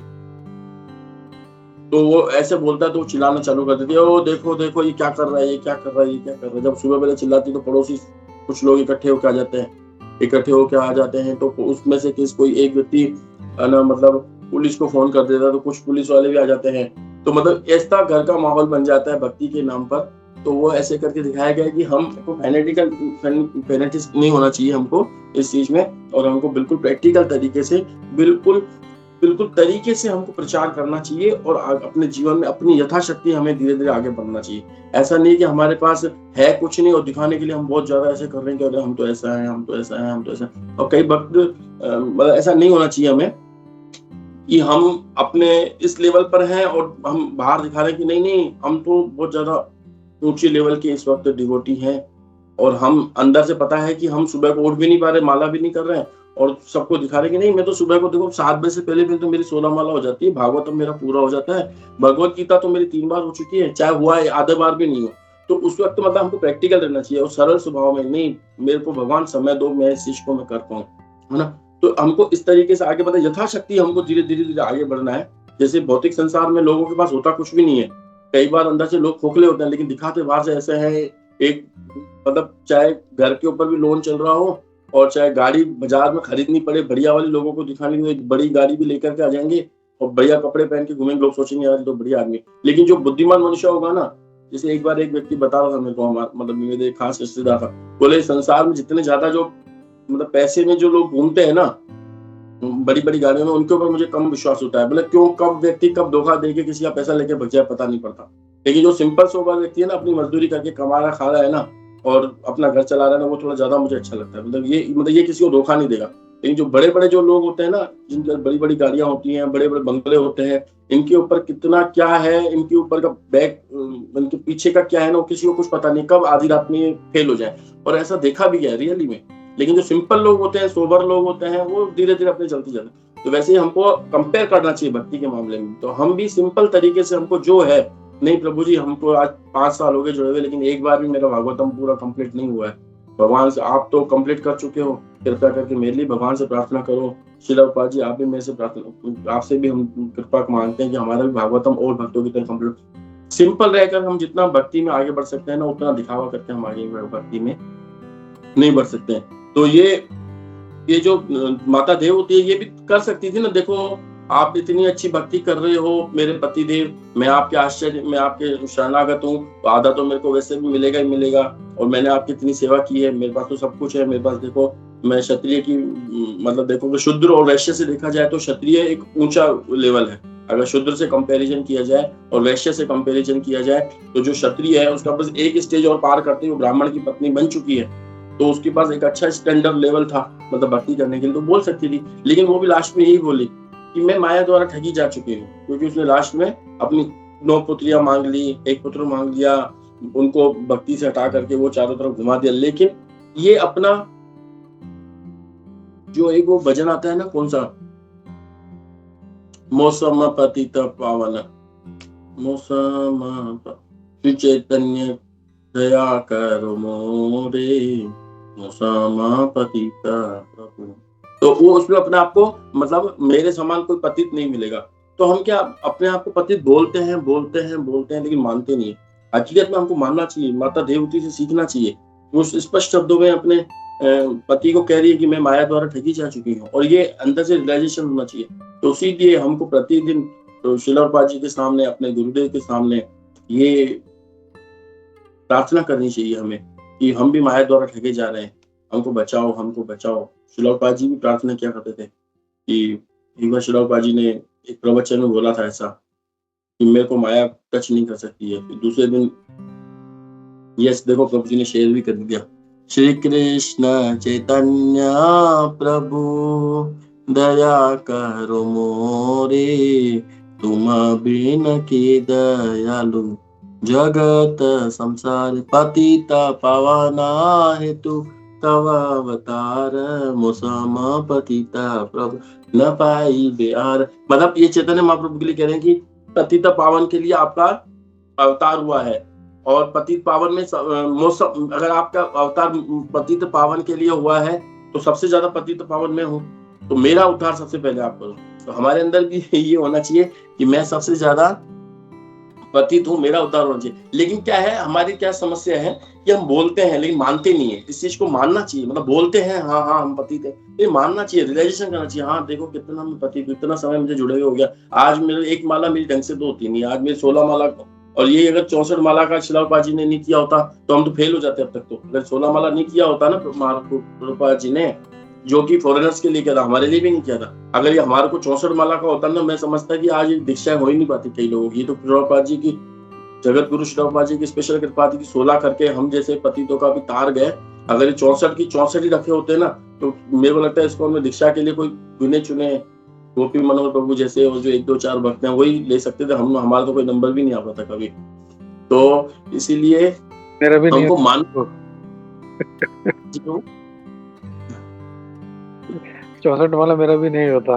तो वो ऐसे बोलता है तो वो चिल्लाना चालू कर देती है, ओ देखो देखो ये क्या कर रहा है, ये क्या कर रहा है, ये क्या कर रहा है। जब सुबह पहले चिल्लाती तो पड़ोसी कुछ लोग इकट्ठे होकर आ जाते हैं। तो उसमें से कोई एक व्यक्ति ना मतलब पुलिस को फोन कर देता है, तो कुछ पुलिस वाले भी आ जाते हैं। तो मतलब ऐसा घर का माहौल बन जाता है भक्ति के नाम पर। तो वो ऐसे करके दिखाया गया है कि हमको फैनेटिस्ट नहीं होना चाहिए हमको इस चीज में, और हमको बिल्कुल प्रैक्टिकल तरीके से बिल्कुल तरीके से हमको प्रचार करना चाहिए, और अपने जीवन में अपनी यथाशक्ति हमें धीरे धीरे आगे बढ़ना चाहिए। ऐसा नहीं कि हमारे पास है कुछ नहीं और दिखाने के लिए हम बहुत ज्यादा ऐसे कर रहे हैं कि हम तो ऐसा है, हम तो ऐसा है, हम तो ऐसा। और कई वक्त मतलब ऐसा नहीं होना चाहिए हमें कि हम अपने इस लेवल पर हैं और हम बाहर दिखा रहे हैं कि नहीं हम तो बहुत ज्यादा ऊंचे लेवल के इस वक्त डिवोटी हैं, और हम अंदर से पता है कि हम सुबह को उठ भी नहीं पा रहे, माला भी नहीं कर रहे हैं, और सबको दिखा रहे कि नहीं मैं तो सुबह को देखो 7 बजे से पहले भी तो मेरी 16 माला हो जाती है, भागवतम मेरा पूरा हो जाता है, भगवत गीता तो मेरी 3 बार हो चुकी है, चाहे हुआ है आधे बार भी नहीं हो। तो उस वक्त मतलब हमको प्रैक्टिकल रहना चाहिए और सरल स्वभाव में, नहीं मेरे को भगवान समय दो, मैं इस चीज को मैं कर पाऊँ, है ना। तो हमको इस तरीके से आगे बढ़े, यथाशक्ति हमको धीरे धीरे आगे बढ़ना है। जैसे भौतिक संसार में लोगों के पास होता कुछ भी नहीं है, कई बार अंदर से लोग खोखले होते हैं, लेकिन दिखाते बाहर से ऐसे हैं। एक मतलब चाहे घर के ऊपर भी लोन चल रहा हो और चाहे गाड़ी बाजार में खरीदनी पड़े, बढ़िया वाले लोगों को दिखाने के लिए एक बड़ी गाड़ी भी लेकर के आ जाएंगे और बढ़िया कपड़े पहन के घूमेंगे, लोग सोचेंगे यार तो बढ़िया आदमी। लेकिन जो बुद्धिमान मनुष्य होगा ना, जैसे एक बार एक व्यक्ति बता रहा था मेरे को, मतलब मेरे खास रिश्तेदार था, बोले संसार में जितने ज्यादा जो मतलब पैसे में जो लोग घूमते हैं ना बड़ी बड़ी गाड़ियों में, उनके ऊपर मुझे कम विश्वास होता है। बोले क्यों, कब व्यक्ति कब धोखा देके किसी का पैसा लेके भग जाए पता नहीं पड़ता। लेकिन जो सिंपल सोबर व्यक्ति है ना, अपनी मजदूरी करके कमा रहा खा रहा है ना और अपना घर चला रहा है ना, वो थोड़ा ज्यादा मुझे अच्छा लगता है। मतलब ये किसी को धोखा नहीं देगा। लेकिन जो बड़े बड़े जो लोग होते हैं ना, जिनके बड़ी बड़ी गाड़ियां होती हैं, बड़े बड़े बंगले होते हैं, इनके ऊपर कितना क्या है, इनके ऊपर का बैग, इनके पीछे का क्या है ना, किसी को कुछ पता नहीं, कब आधी रात में फेल हो जाए। और ऐसा देखा भी गया रियली में। लेकिन जो सिंपल लोग होते हैं, सोबर लोग होते हैं, वो धीरे धीरे अपने चलते जाते हैं। तो वैसे ही हमको कंपेयर करना चाहिए भक्ति के मामले में। तो हम भी सिंपल तरीके से हमको जो है, नहीं प्रभु जी हमको आज 5 साल हो गए जुड़े हुए, लेकिन एक बार भी मेरा भागवतम पूरा कंप्लीट नहीं हुआ है। भगवान से आप तो कंप्लीट कर चुके हो, कृपया करके मेरे लिए भगवान से प्रार्थना करो। श्रील प्रभुपाद जी आप भी मेरे से प्रार्थना, आपसे भी हम कृपा मांगते हैं कि हमारा भी भागवतम और भक्तों की तरह कंप्लीट। सिंपल रहकर हम जितना भक्ति में आगे बढ़ सकते हैं ना, उतना दिखावा करके हम आगे भक्ति में नहीं बढ़ सकते हैं। तो ये जो माता देव होती है, ये भी कर सकती थी ना। देखो आप इतनी अच्छी भक्ति कर रहे हो मेरे पति देव, मैं आपके शरणागत हूँ, तो आधा तो मेरे को वैसे भी मिलेगा ही मिलेगा, और मैंने आपकी इतनी सेवा की है, मेरे पास तो सब कुछ है। मेरे पास देखो मैं क्षत्रिय की मतलब देखो शूद्र और वैश्य से देखा जाए तो क्षत्रिय एक ऊंचा लेवल है। अगर शूद्र से कंपैरिजन किया जाए और वैश्य से कंपैरिजन किया जाए, तो जो क्षत्रिय है उसका बस एक स्टेज और पार करते ही वो ब्राह्मण की पत्नी बन चुकी है। तो उसके पास एक अच्छा स्टैंडर्ड लेवल था मतलब भक्ति करने के लिए, तो बोल सकती थी। लेकिन वो भी लास्ट में यही बोली कि मैं माया द्वारा ठगी जा चुकी हूँ, क्योंकि उसने लास्ट में अपनी 9 पुत्रियां मांग ली, 1 पुत्र मांग लिया, उनको भक्ति से हटा करके वो चारों तरफ घुमा दिया। लेकिन ये अपना जो एक वो भजन आता है ना, कौन सा, मौसम पतित पावन, मौसम चैतन्य दया करो मोरे, मौसम पतित प्रभु। तो वो उसमें अपने आप को मतलब मेरे समान कोई पतित नहीं मिलेगा। तो हम क्या अपने आप को पतित बोलते हैं, लेकिन मानते नहीं है। हकीकत में हमको मानना चाहिए, माता देवती से सीखना चाहिए। वो स्पष्ट शब्दों में अपने पति को कह रही है कि मैं माया द्वारा ठगी जा चुकी हूँ, और ये अंदर से रियलाइजेशन होना चाहिए। तो इसीलिए हमको प्रतिदिन तो श्रील प्रभुपाद जी के सामने, अपने गुरुदेव के सामने ये प्रार्थना करनी चाहिए हमें कि हम भी माया द्वारा ठगे जा रहे हैं, हमको बचाओ, हमको बचाओ। श्रीलौपा जी भी प्रार्थना किया करते थे कि एक बार श्रीलौपा जी ने एक प्रवचन में बोला था ऐसा कि मेरे को माया टच नहीं कर सकती है। फिर दूसरे दिन यस देखो प्रभु जी ने शेयर भी कर दिया, श्री कृष्ण चैतन्य प्रभु दया करो मोरे, तुम बिन की दयालु जगत संसार, पतित पावना हेतु तव अवतार, मुसम पतित प्रभु न पाई बेहार। मतलब ये चैतन्य महाप्रभु के लिए कह रहे हैं कि पतित पावन के लिए आपका अवतार हुआ है, और पतित पावन में मौसम, अगर आपका अवतार पतित पावन के लिए हुआ है तो सबसे ज्यादा पतित पावन मैं हूँ, तो मेरा उद्धार सबसे पहले आप करो। तो हमारे अंदर भी ये होना चाहिए कि मैं सबसे ज्यादा पतित हूँ, मेरा उद्धार होना चाहिए। लेकिन क्या है, हमारी क्या समस्या है कि हम बोलते हैं लेकिन मानते नहीं है। इस चीज को मानना चाहिए, मतलब बोलते हैं हाँ हाँ हम पतित है, ये मानना चाहिए, रियलाइजेशन करना चाहिए। हाँ देखो कितना मैं पतित हूँ, इतना समय मुझे जुड़े हुए हो गया, आज मेरे एक माला मेरी ढंग से तो होती नहीं, आज मेरी 16 माला, और ये अगर 64 माला का श्रीलौपा जी ने नहीं किया होता तो हम तो फेल हो जाते अब तक। तो अगर 16 माला नहीं किया होता ना प्रभुपाद जी ने, जो कि फॉरेनर्स के लिए किया था, हमारे लिए भी नहीं किया था, अगर ये हमारे को 64 माला का होता ना, मैं समझता कि आज दीक्षा हो ही नहीं पाती कई लोगों की। तो प्रभुपाद जी की, जगत गुरु श्रीलौपा जी की स्पेशल कृपा थी कि 16 करके हम जैसे पतितों का भी तार गए। अगर ये 64 की 64 ही रखे होते ना, तो मेरे को लगता है इसको हमें दीक्षा के लिए कोई गिने चुने गोपी मनोहर प्रभु जैसे, और जो 1-2-4 भक्त हैं वही ले सकते थे, हम हमारा तो कोई नंबर भी नहीं आ पाता कभी। तो इसीलिए मेरा भी नहीं हमको मान 64 वाला मेरा भी नहीं होता।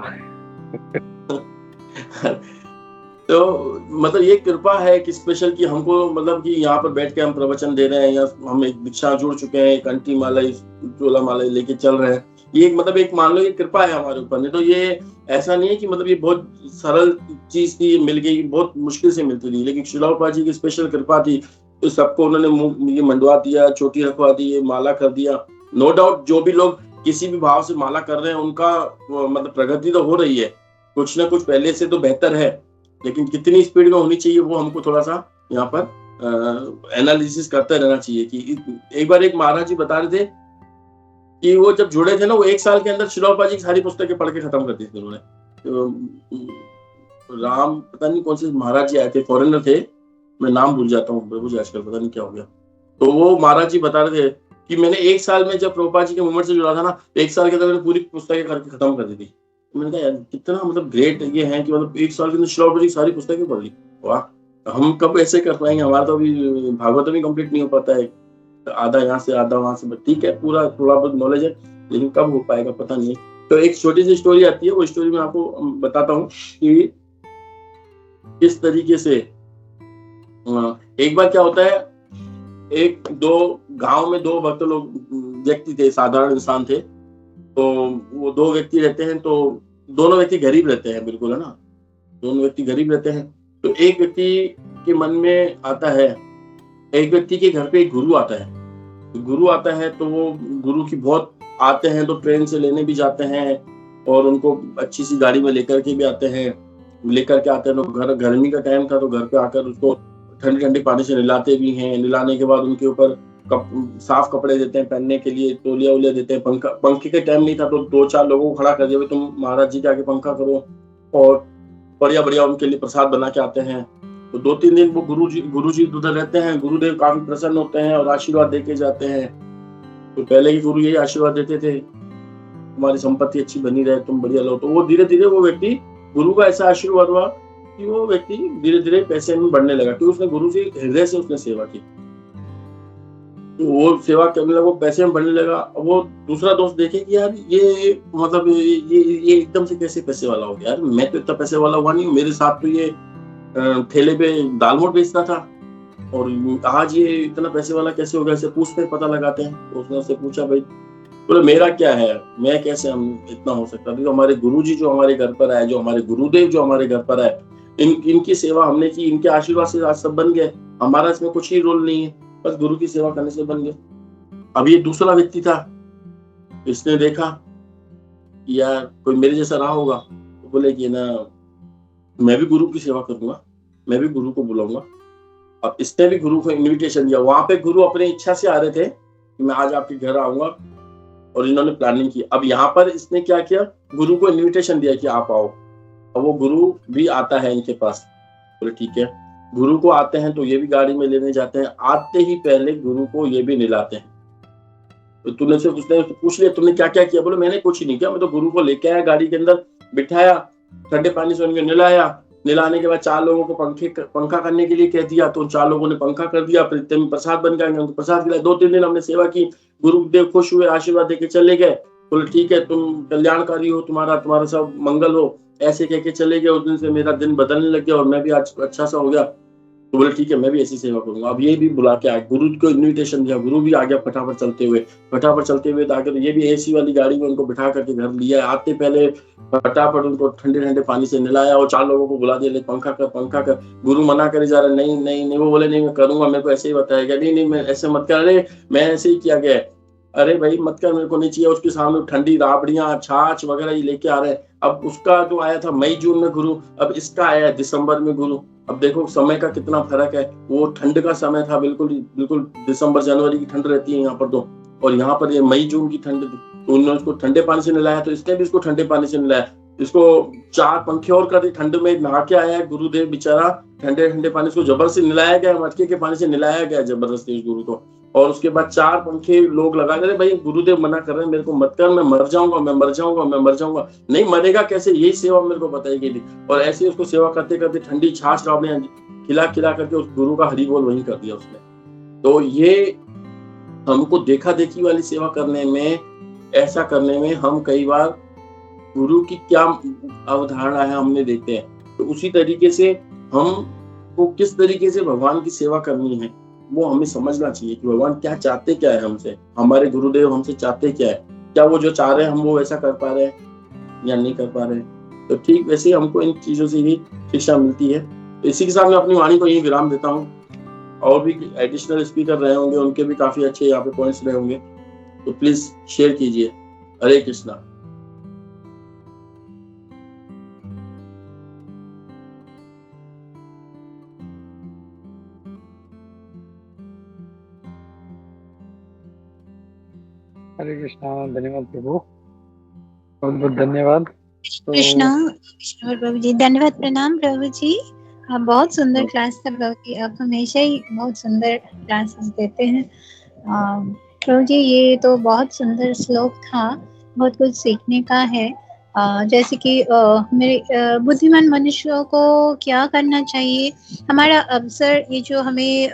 तो मतलब ये कृपा है कि स्पेशल कि हमको, मतलब कि यहाँ पर बैठ के हम प्रवचन दे रहे हैं, या हम एक दीक्षा जुड़ चुके हैं, एक अंटी माला चोला माला लेके चल रहे हैं, ये मतलब एक मान लो ये कृपा है हमारे ऊपर। नहीं तो ये ऐसा नहीं है कि मतलब ये बहुत सरल चीज थी, मिल गई, बहुत मुश्किल से मिलती थी, लेकिन श्रीलौपा जी की स्पेशल कृपा थी, तो सबको उन्होंने ये मंडवा दिया, चोटी रखवा दी, ये माला कर दिया। नो डाउट जो भी लोग किसी भी भाव से माला कर रहे हैं उनका मतलब प्रगति तो हो रही है, कुछ ना कुछ पहले से तो बेहतर है, लेकिन कितनी स्पीड में होनी चाहिए वो हमको थोड़ा सा यहाँ पर एनालिसिस करते रहना चाहिए। कि एक बार एक महाराज जी बता रहे थे कि वो जब जुड़े थे ना, वो 1 साल के अंदर श्रीलौपा जी की सारी पुस्तकें पढ़ के खत्म कर दी थी उन्होंने। राम पता नहीं कौन से महाराज जी आए थे, फॉरेनर थे, मैं नाम भूल जाता हूँ प्रभु जी आजकल, पता नहीं क्या हो गया। तो वो महाराज जी बता रहे थे कि मैंने 1 साल में जब प्रभुपाद जी के मूवमेंट से जुड़ा था ना, 1 साल के अंदर मैंने पूरी पुस्तकें करके खत्म कर दी थी। मैंने कहा यार कितना मतलब ग्रेट ये है कि मतलब 1 साल के अंदर श्रीलौपा जी की सारी पुस्तकें पढ़ ली। वाह, हम कब ऐसे कर पाएंगे? हमारा तो अभी भागवत भी कंप्लीट नहीं हो पाता है, आधा यहाँ से आधा वहां से, ठीक है पूरा थोड़ा बहुत नॉलेज है, लेकिन कब हो पाएगा पता नहीं। तो एक छोटी सी स्टोरी आती है, वो स्टोरी मैं आपको बताता हूँ कि किस तरीके से एक बार क्या होता है, एक दो गांव में 2 भक्त लोग व्यक्ति थे, साधारण इंसान थे। तो वो 2 व्यक्ति रहते हैं, तो दोनों व्यक्ति गरीब रहते हैं, बिल्कुल है ना, दोनों व्यक्ति गरीब रहते हैं। तो एक व्यक्ति के मन में आता है, एक व्यक्ति के घर पे एक गुरु आता है, गुरु आता है तो वो गुरु की बहुत आते हैं, तो ट्रेन से लेने भी जाते हैं, और उनको अच्छी सी गाड़ी में लेकर के भी आते हैं, लेकर के आते हैं। तो घर गर्मी का टाइम था, तो घर पे आकर उसको ठंडे ठंडे पानी से नहलाते भी हैं, नहलाने के बाद उनके ऊपर साफ कपड़े देते हैं पहनने के लिए, तौलिया उलिया देते हैं, पंखे के टाइम नहीं था तो 2-4 लोगों को खड़ा कर दिया, तुम महाराज जी के आगे पंखा करो, और बढ़िया बढ़िया उनके लिए प्रसाद बना के आते हैं। तो 2-3 दिन वो गुरुजी उधर रहते हैं, गुरुदेव काफी प्रसन्न होते हैं और आशीर्वाद देके जाते हैं। तो पहले ही गुरु यही आशीर्वाद देते थे, तुम्हारी संपत्ति अच्छी बनी रहे, तुम बढ़िया लो। तो वो धीरे धीरे वो व्यक्ति, गुरु का ऐसा आशीर्वाद हुआ कि वो व्यक्ति धीरे धीरे पैसे में बढ़ने लगा, क्योंकि उसने गुरु जी हृदय से उसने सेवा की, तो वो सेवा करने लगा, वो पैसे में बढ़ने लगा। वो दूसरा दोस्त देखे कि यार ये मतलब ये एकदम से कैसे पैसे वाला हो गया, यार मैं तो इतना पैसे वाला हुआ नहीं हूँ, मेरे साथ तो ये ठेले पे दाल मोट बेचता था, और आज ये इतना पैसे वाला कैसे हो गया, इसे पूछते पता लगाते हैं। तो उसने उससे पूछा, भाई बोले मेरा क्या है, मैं कैसे हम इतना हो सकता था। तो हमारे गुरुजी जो हमारे घर पर आए, जो हमारे गुरुदेव जो हमारे घर पर आए, इनकी सेवा हमने की, इनके आशीर्वाद से आज सब बन गए, हमारा इसमें कुछ ही रोल नहीं है, बस गुरु की सेवा करने से बन गए। अब ये दूसरा व्यक्ति था, इसने देखा यार कोई मेरे जैसा रहा होगा, तो बोले कि ना मैं भी गुरु की सेवा करूंगा, मैं भी गुरु को बुलाऊंगा। अब इसने भी गुरु को इनविटेशन दिया, वहां पे गुरु अपनी इच्छा से आ रहे थे कि मैं आज आपके घर आऊंगा, और इन्होंने प्लानिंग की। अब यहाँ पर इसने क्या किया, गुरु को इन्विटेशन दिया कि आप आओ। अब वो गुरु भी आता है इनके पास। बोले ठीक है। गुरु को आते हैं तो ये भी गाड़ी में लेने जाते हैं। आते ही पहले गुरु को ये भी नहलाते हैं। तो तूने से उसने पूछ लिया तुमने क्या क्या किया? बोले मैंने कुछ नहीं किया, मैं तो गुरु को लेके आया, गाड़ी के अंदर बिठाया, ठंडे पानी से उनको नहलाया। नहलाने के बाद 4 लोगों को पंखा करने के लिए कह दिया, तो 4 लोगों ने पंखा कर दिया। फिर इतने में प्रसाद बन गया, उनको प्रसाद खिलाया। 2-3 दिन हमने सेवा की। गुरुदेव खुश हुए, आशीर्वाद देके चले गए। बोले ठीक है, तुम कल्याणकारी हो, तुम्हारा सब मंगल हो, ऐसे कह के चले गए। उस दिन से मेरा दिन बदलने लग गया और मैं भी आज अच्छा सा हो गया। तो बोले ठीक है, मैं भी ऐसी सेवा करूंगा। अब ये भी बुला के आए, गुरु को इन्विटेशन दिया, गुरु भी आ गया फटाफट चलते हुए तो आकर ये भी एसी वाली गाड़ी में उनको बिठा करके घर लिया। आते पहले फटाफट उनको ठंडे ठंडे पानी से नहलाया और 4 लोगों को बुला दिया, ले पंखा कर। गुरु मना करे जा रहा, नहीं नहीं नहीं। वो बोले नहीं मैं करूंगा, मेरे को ऐसे ही बताया गया। नहीं नहीं मैं ऐसे मत कर, अरे मैं ऐसे ही किया गया है। अरे भाई मत कर, मेरे को नहीं चाहिए। उसके सामने ठंडी राबड़ियां, छाछ वगैरह ये लेके आ रहे हैं। अब उसका जो आया था मई जून में गुरु, अब इसका आया है दिसंबर में गुरु। अब देखो समय का कितना फर्क है। वो ठंड का समय था, बिल्कुल दिसंबर जनवरी की ठंड रहती है यहाँ पर तो, और यहाँ पर ये मई जून की ठंड। तो उन्होंने उसको ठंडे पानी से नहलाया, तो इसने भी इसको ठंडे पानी से नहलाया। इसको 4 पंखे और कर दिए, ठंड में नहा के आया है गुरुदेव बेचारा। ठंडे ठंडे पानी से जबरदस्ती नहलाया गया, मटके के पानी से नहलाया गया जबरदस्ती उस गुरु को। और उसके बाद 4 पंखे लोग लगा रहे, भाई गुरुदेव मना कर रहे हैं, मेरे को मत कर, मैं मर जाऊंगा। नहीं मरेगा कैसे, यही सेवा मेरे को बताई गई थी। और ऐसे उसको सेवा करते करते ठंडी छाछ राबड़ियां खिला करके उस गुरु का हरि बोल वहीं कर दिया उसने। तो ये हमको देखा देखी वाली सेवा करने में, ऐसा करने में हम कई बार गुरु की क्या अवधारणा है हमने देखते हैं। तो उसी तरीके से हमको किस तरीके से भगवान की सेवा करनी है वो हमें समझना चाहिए कि भगवान क्या चाहते क्या है हमसे, हमारे गुरुदेव हमसे चाहते क्या है, क्या वो जो चाह रहे हैं हम वो वैसा कर पा रहे हैं या नहीं कर पा रहे हैं। तो ठीक वैसे ही हमको इन चीजों से ही शिक्षा मिलती है। तो इसी के साथ मैं अपनी वाणी को यही विराम देता हूँ। और भी एडिशनल स्पीकर रहे होंगे, उनके भी काफी अच्छे यहाँ पे पॉइंट्स रहे होंगे, तो प्लीज शेयर कीजिए। हरे कृष्णा। हरे कृष्णा। धन्यवाद प्रभु, बहुत बहुत धन्यवाद। तो कृष्णा प्रभु जी, धन्यवाद, प्रणाम प्रभु जी। आप बहुत सुंदर क्लास था प्रभु जी, आप हमेशा ही बहुत सुंदर क्लासेस देते हैं प्रभु जी। ये तो बहुत सुंदर श्लोक था, बहुत कुछ सीखने का है। जैसे कि मेरे बुद्धिमान मनुष्यों को क्या करना चाहिए, हमारा अवसर, ये जो हमें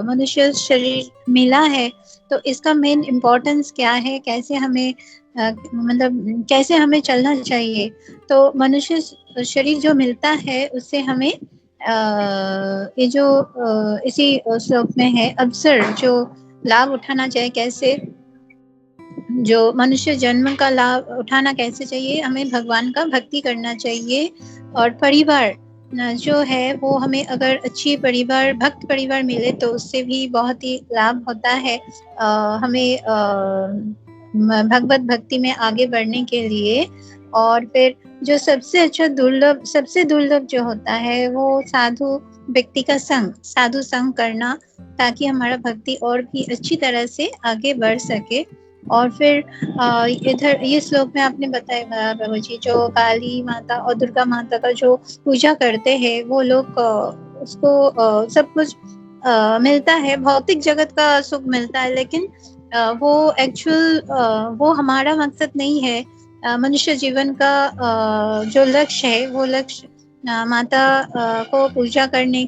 मनुष्य शरीर मिला है, तो इसका मेन इम्पोर्टेंस क्या है, कैसे हमें मतलब कैसे हमें चलना चाहिए। तो मनुष्य शरीर जो मिलता है उससे हमें ये जो इसी श्लोक में है, अवसर जो लाभ उठाना चाहिए, कैसे जो मनुष्य जन्म का लाभ उठाना कैसे चाहिए, हमें भगवान का भक्ति करना चाहिए। और परिवार जो है वो हमें अगर अच्छी परिवार, भक्त परिवार मिले तो उससे भी बहुत ही लाभ होता है हमें भगवत भक्ति में आगे बढ़ने के लिए। और फिर जो सबसे दुर्लभ जो होता है वो साधु व्यक्ति का संग, साधु संग करना, ताकि हमारा भक्ति और भी अच्छी तरह से आगे बढ़ सके। और फिर इधर ये श्लोक में आपने बताया प्रभु जी, जो काली माता और दुर्गा माता का जो पूजा करते हैं वो लोग उसको सब कुछ मिलता है, भौतिक जगत का सुख मिलता है, लेकिन वो एक्चुअल वो हमारा मकसद नहीं है। मनुष्य जीवन का जो लक्ष्य है वो लक्ष्य माता को पूजा करने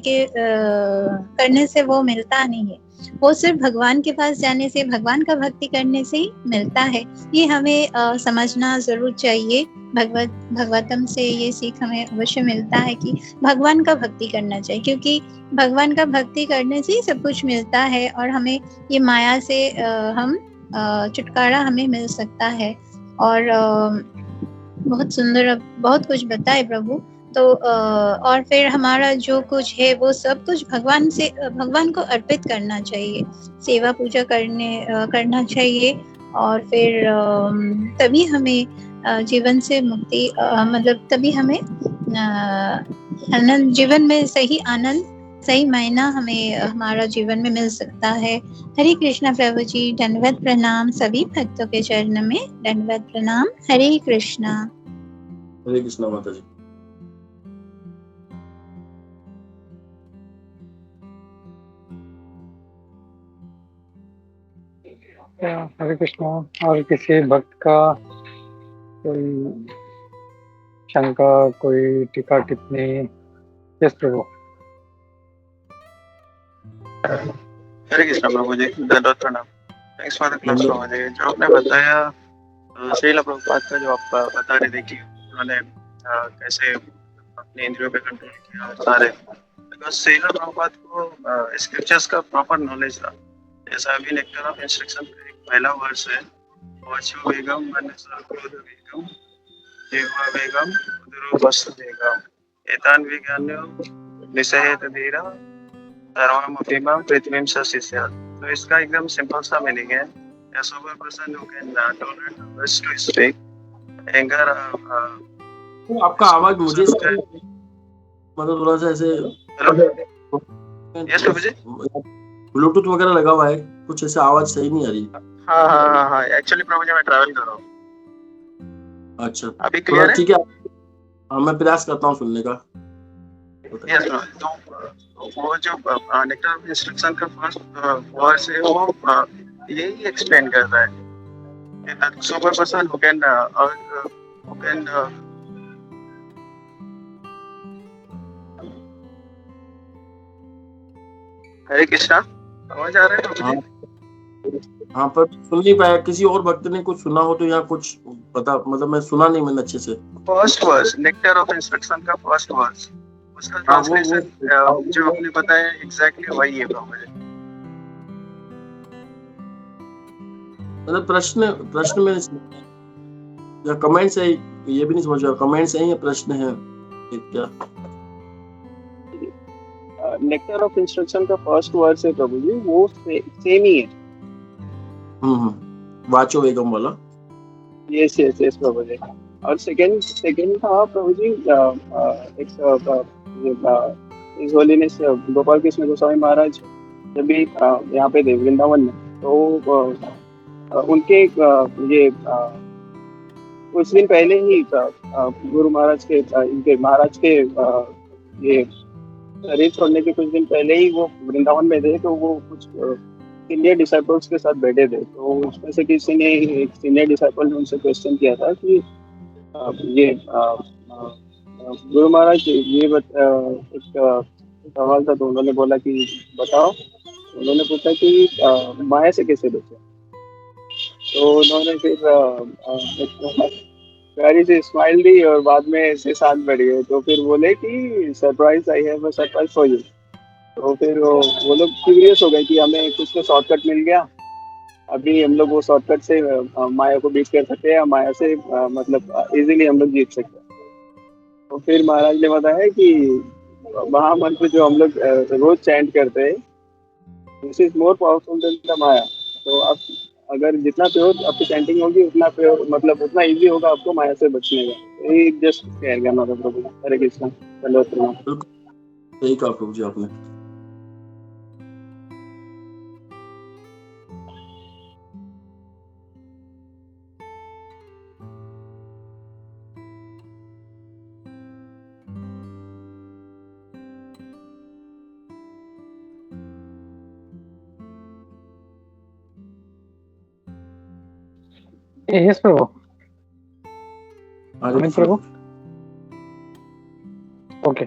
से वो मिलता नहीं है, वो सिर्फ भगवान के पास जाने से, भगवान का भक्ति करने से ही मिलता है। ये हमें समझना जरूर चाहिए। भगवतम से ये सीख हमें अवश्य मिलता है कि भगवान का भक्ति करना चाहिए, क्योंकि भगवान का भक्ति करने से ही सब कुछ मिलता है और हमें ये माया से हम छुटकारा हमें मिल सकता है। और बहुत सुंदर, बहुत कुछ बताए प्रभु। तो और फिर हमारा जो कुछ है वो सब कुछ भगवान को अर्पित करना चाहिए, सेवा पूजा करना चाहिए। और फिर तभी हमें जीवन से मुक्ति, मतलब तभी हमें आनंद, जीवन में सही आनंद सही मायना हमें हमारा जीवन में मिल सकता है। हरे कृष्णा प्रभु जी, दंडवत प्रणाम सभी भक्तों के चरण में, दंडवत प्रणाम। हरे कृष्णा। हरे कृष्णा माता जी। हरे कृष्णा। और किसी भक्त का कोई शंका, कोई टीका टिप्पणी? यस प्रभु। हरे कृष्णा प्रभु जी, दंडवत प्रणाम। थैंक्स फॉर द क्लास प्रभु जी। जो आपने बताया श्रील प्रभुपाद का, जो आप बता रहे थे कि उन्होंने कैसे अपने इंद्रियों पे कंट्रोल किया और सारे, बिकॉज श्रील प्रभुपाद को स्क्रिप्चर्स का प्रॉपर नॉलेज था। जैसा अभी नेक्टर ऑफ इंस्ट्रक्शन का एक पहला वर्ष है, वचो वेगम मनसा क्रोध वेगम जीवा वेगम उदरो वस्तु वेगम एतान विज्ञान्यो निसहेत धीरा सर्वम अपिमाम पृथ्वीम सशिष्य। तो इसका एकदम सिंपल सा मीनिंग है, a sober person who can tolerate others to speak, anger तो आपका आवाज मुझे मतलब थोड़ा सा ऐसे, यस प्रभु जी, ब्लूटूथ वगैरह लगा हुआ है, कुछ ऐसे आवाज सही नहीं आ रही। हाँ, एक्चुअली प्रभु जी मैं ट्रैवल कर रहा हूँ। अच्छा, अभी क्लियर है? ठीक है। हाँ, मैं प्रयास करता हूँ सुनने का। यस तो वो जो नेक्टर ऑफ इंस्ट्रक्शन का फर्स्ट वर्स है, वो यही एक्सप्लेन करता है कि the sober person who can Hare Krishna, आवाज आ रहा है प्रभु जी? हाँ, पर सुन नहीं पाया। किसी और भक्त ने कुछ सुना हो तो यहाँ कुछ पता, मतलब मैं सुना नहीं मैंने अच्छे से। First verse, nectar of instruction का फर्स्ट वर्स, उसका ट्रांसलेशन जो आपने बताया एग्जैक्टली वही है प्रभु जी। मतलब प्रश्न में या कमेंट्स है, ये भी नहीं समझ रहा, कमेंट्स है या प्रश्न है क्या? नेक्टर ऑफ इंस्ट्रक्शन का फर्स्ट वर्स है प्रभु जी, वो सेम ही है। वाचो वेगम वाला। यस प्रभु जी। और सेकंड था प्रभु जी, इस होलीनेस गोपाल कृष्ण गोस्वामी महाराज जब भी यहाँ पे थे वृंदावन में, तो उनके ये कुछ दिन पहले ही गुरु महाराज के इनके महाराज के ये शरीर छोड़ने के कुछ दिन पहले ही वो वृंदावन में थे। तो वो कुछ सीनियर डिसाइपल्स के साथ बैठे थे, तो उसमें से किसी ने, एक सीनियर डिसाइपल ने उनसे क्वेश्चन किया था कि ये गुरु महाराज ये एक सवाल था, तो उन्होंने बोला कि बताओ। उन्होंने पूछा कि माया से कैसे बचे। तो उन्होंने फिर प्यारी से स्माइल दी और बाद में ऐसे साथ बैठ गए। तो फिर बोले कि surprise, I have a surprise for you. तो फिर वो लोग क्यूरियस हो गए कि हमें कुछ तो शॉर्टकट मिल गया, अभी हम लोग वो शॉर्टकट से माया को बीट कर सकते हैं, या माया से मतलब इजीली हम लोग जीत सकते हैं। तो फिर महाराज ने बताया कि महामंत्र जो हम लोग रोज चैंट करते हैं, this is more powerful than the maya. तो आप अगर जितना प्योर आपकी चैंटिंग होगी, उतना प्योर मतलब उतना इजी होगा आपको माया से बचने का। यही जस्ट शेयर करना था प्रभु। हरे कृष्ण। सही कहा प्रभु जी आपने। यस प्रभु। प्रभु ओके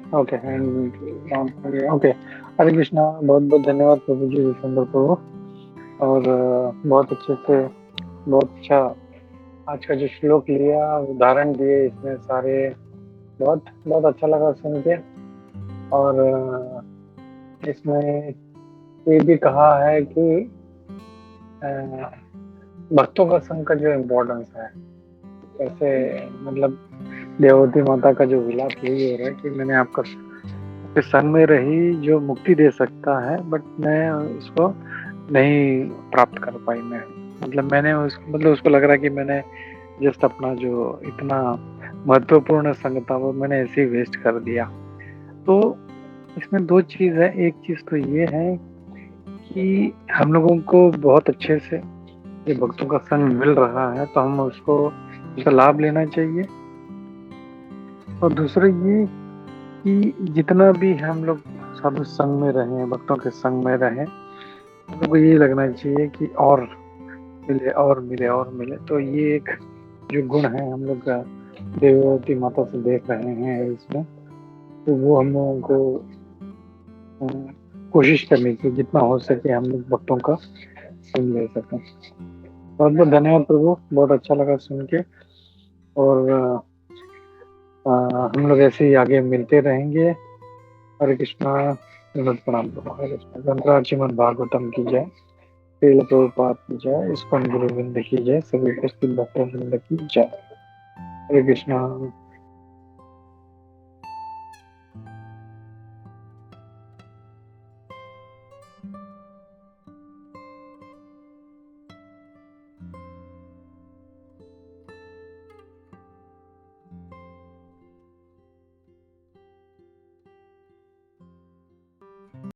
हरे कृष्णा। बहुत बहुत धन्यवाद प्रभु जी, सुंदर प्रभु। और बहुत अच्छे से, बहुत अच्छा आज का जो श्लोक लिया, उदाहरण दिए इसमें सारे, बहुत बहुत अच्छा लगा सुन के। और इसमें ये भी कहा है कि भक्तों का संग का जो इम्पोर्टेंस है, कैसे मतलब देवती माता का जो विलाप यही हो रहा है कि मैंने आपका संग में रही जो मुक्ति दे सकता है, बट मैं उसको नहीं प्राप्त कर पाई। मैं मतलब मैंने उसको लग रहा है कि मैंने जस्ट अपना जो इतना महत्वपूर्ण संग था वो मैंने ऐसे ही वेस्ट कर दिया। तो इसमें 2 चीज़ है। एक चीज़ तो ये है कि हम लोगों को बहुत अच्छे से ये भक्तों का संग मिल रहा है, तो हम उसका लाभ लेना चाहिए। और दूसरा ये कि जितना भी हम लोग साधु संग में रहें, भक्तों के संग में रहें, हम लोग को ये लगना चाहिए कि और मिले और मिले और मिले। तो ये एक जो गुण है हम लोग का देवती माता से देख रहे हैं इसमें, तो वो हम लोगों को कोशिश करनी चाहिए जितना हो सके हम लोग भक्तों का संग ले सकें। बहुत बहुत धन्यवाद प्रभु, बहुत अच्छा लगा सुन के। और हम लोग ऐसे ही आगे मिलते रहेंगे। हरे कृष्णा। विनोद प्रणाम प्रभु। हरे कृष्णा। ग्रंथराज श्रीमद् भागवतम की जय। श्रील प्रभुपाद की जय। इस्कॉन गुरुविंद की जय। सभी उपस्थित भक्तों की जय। हरे कृष्णा।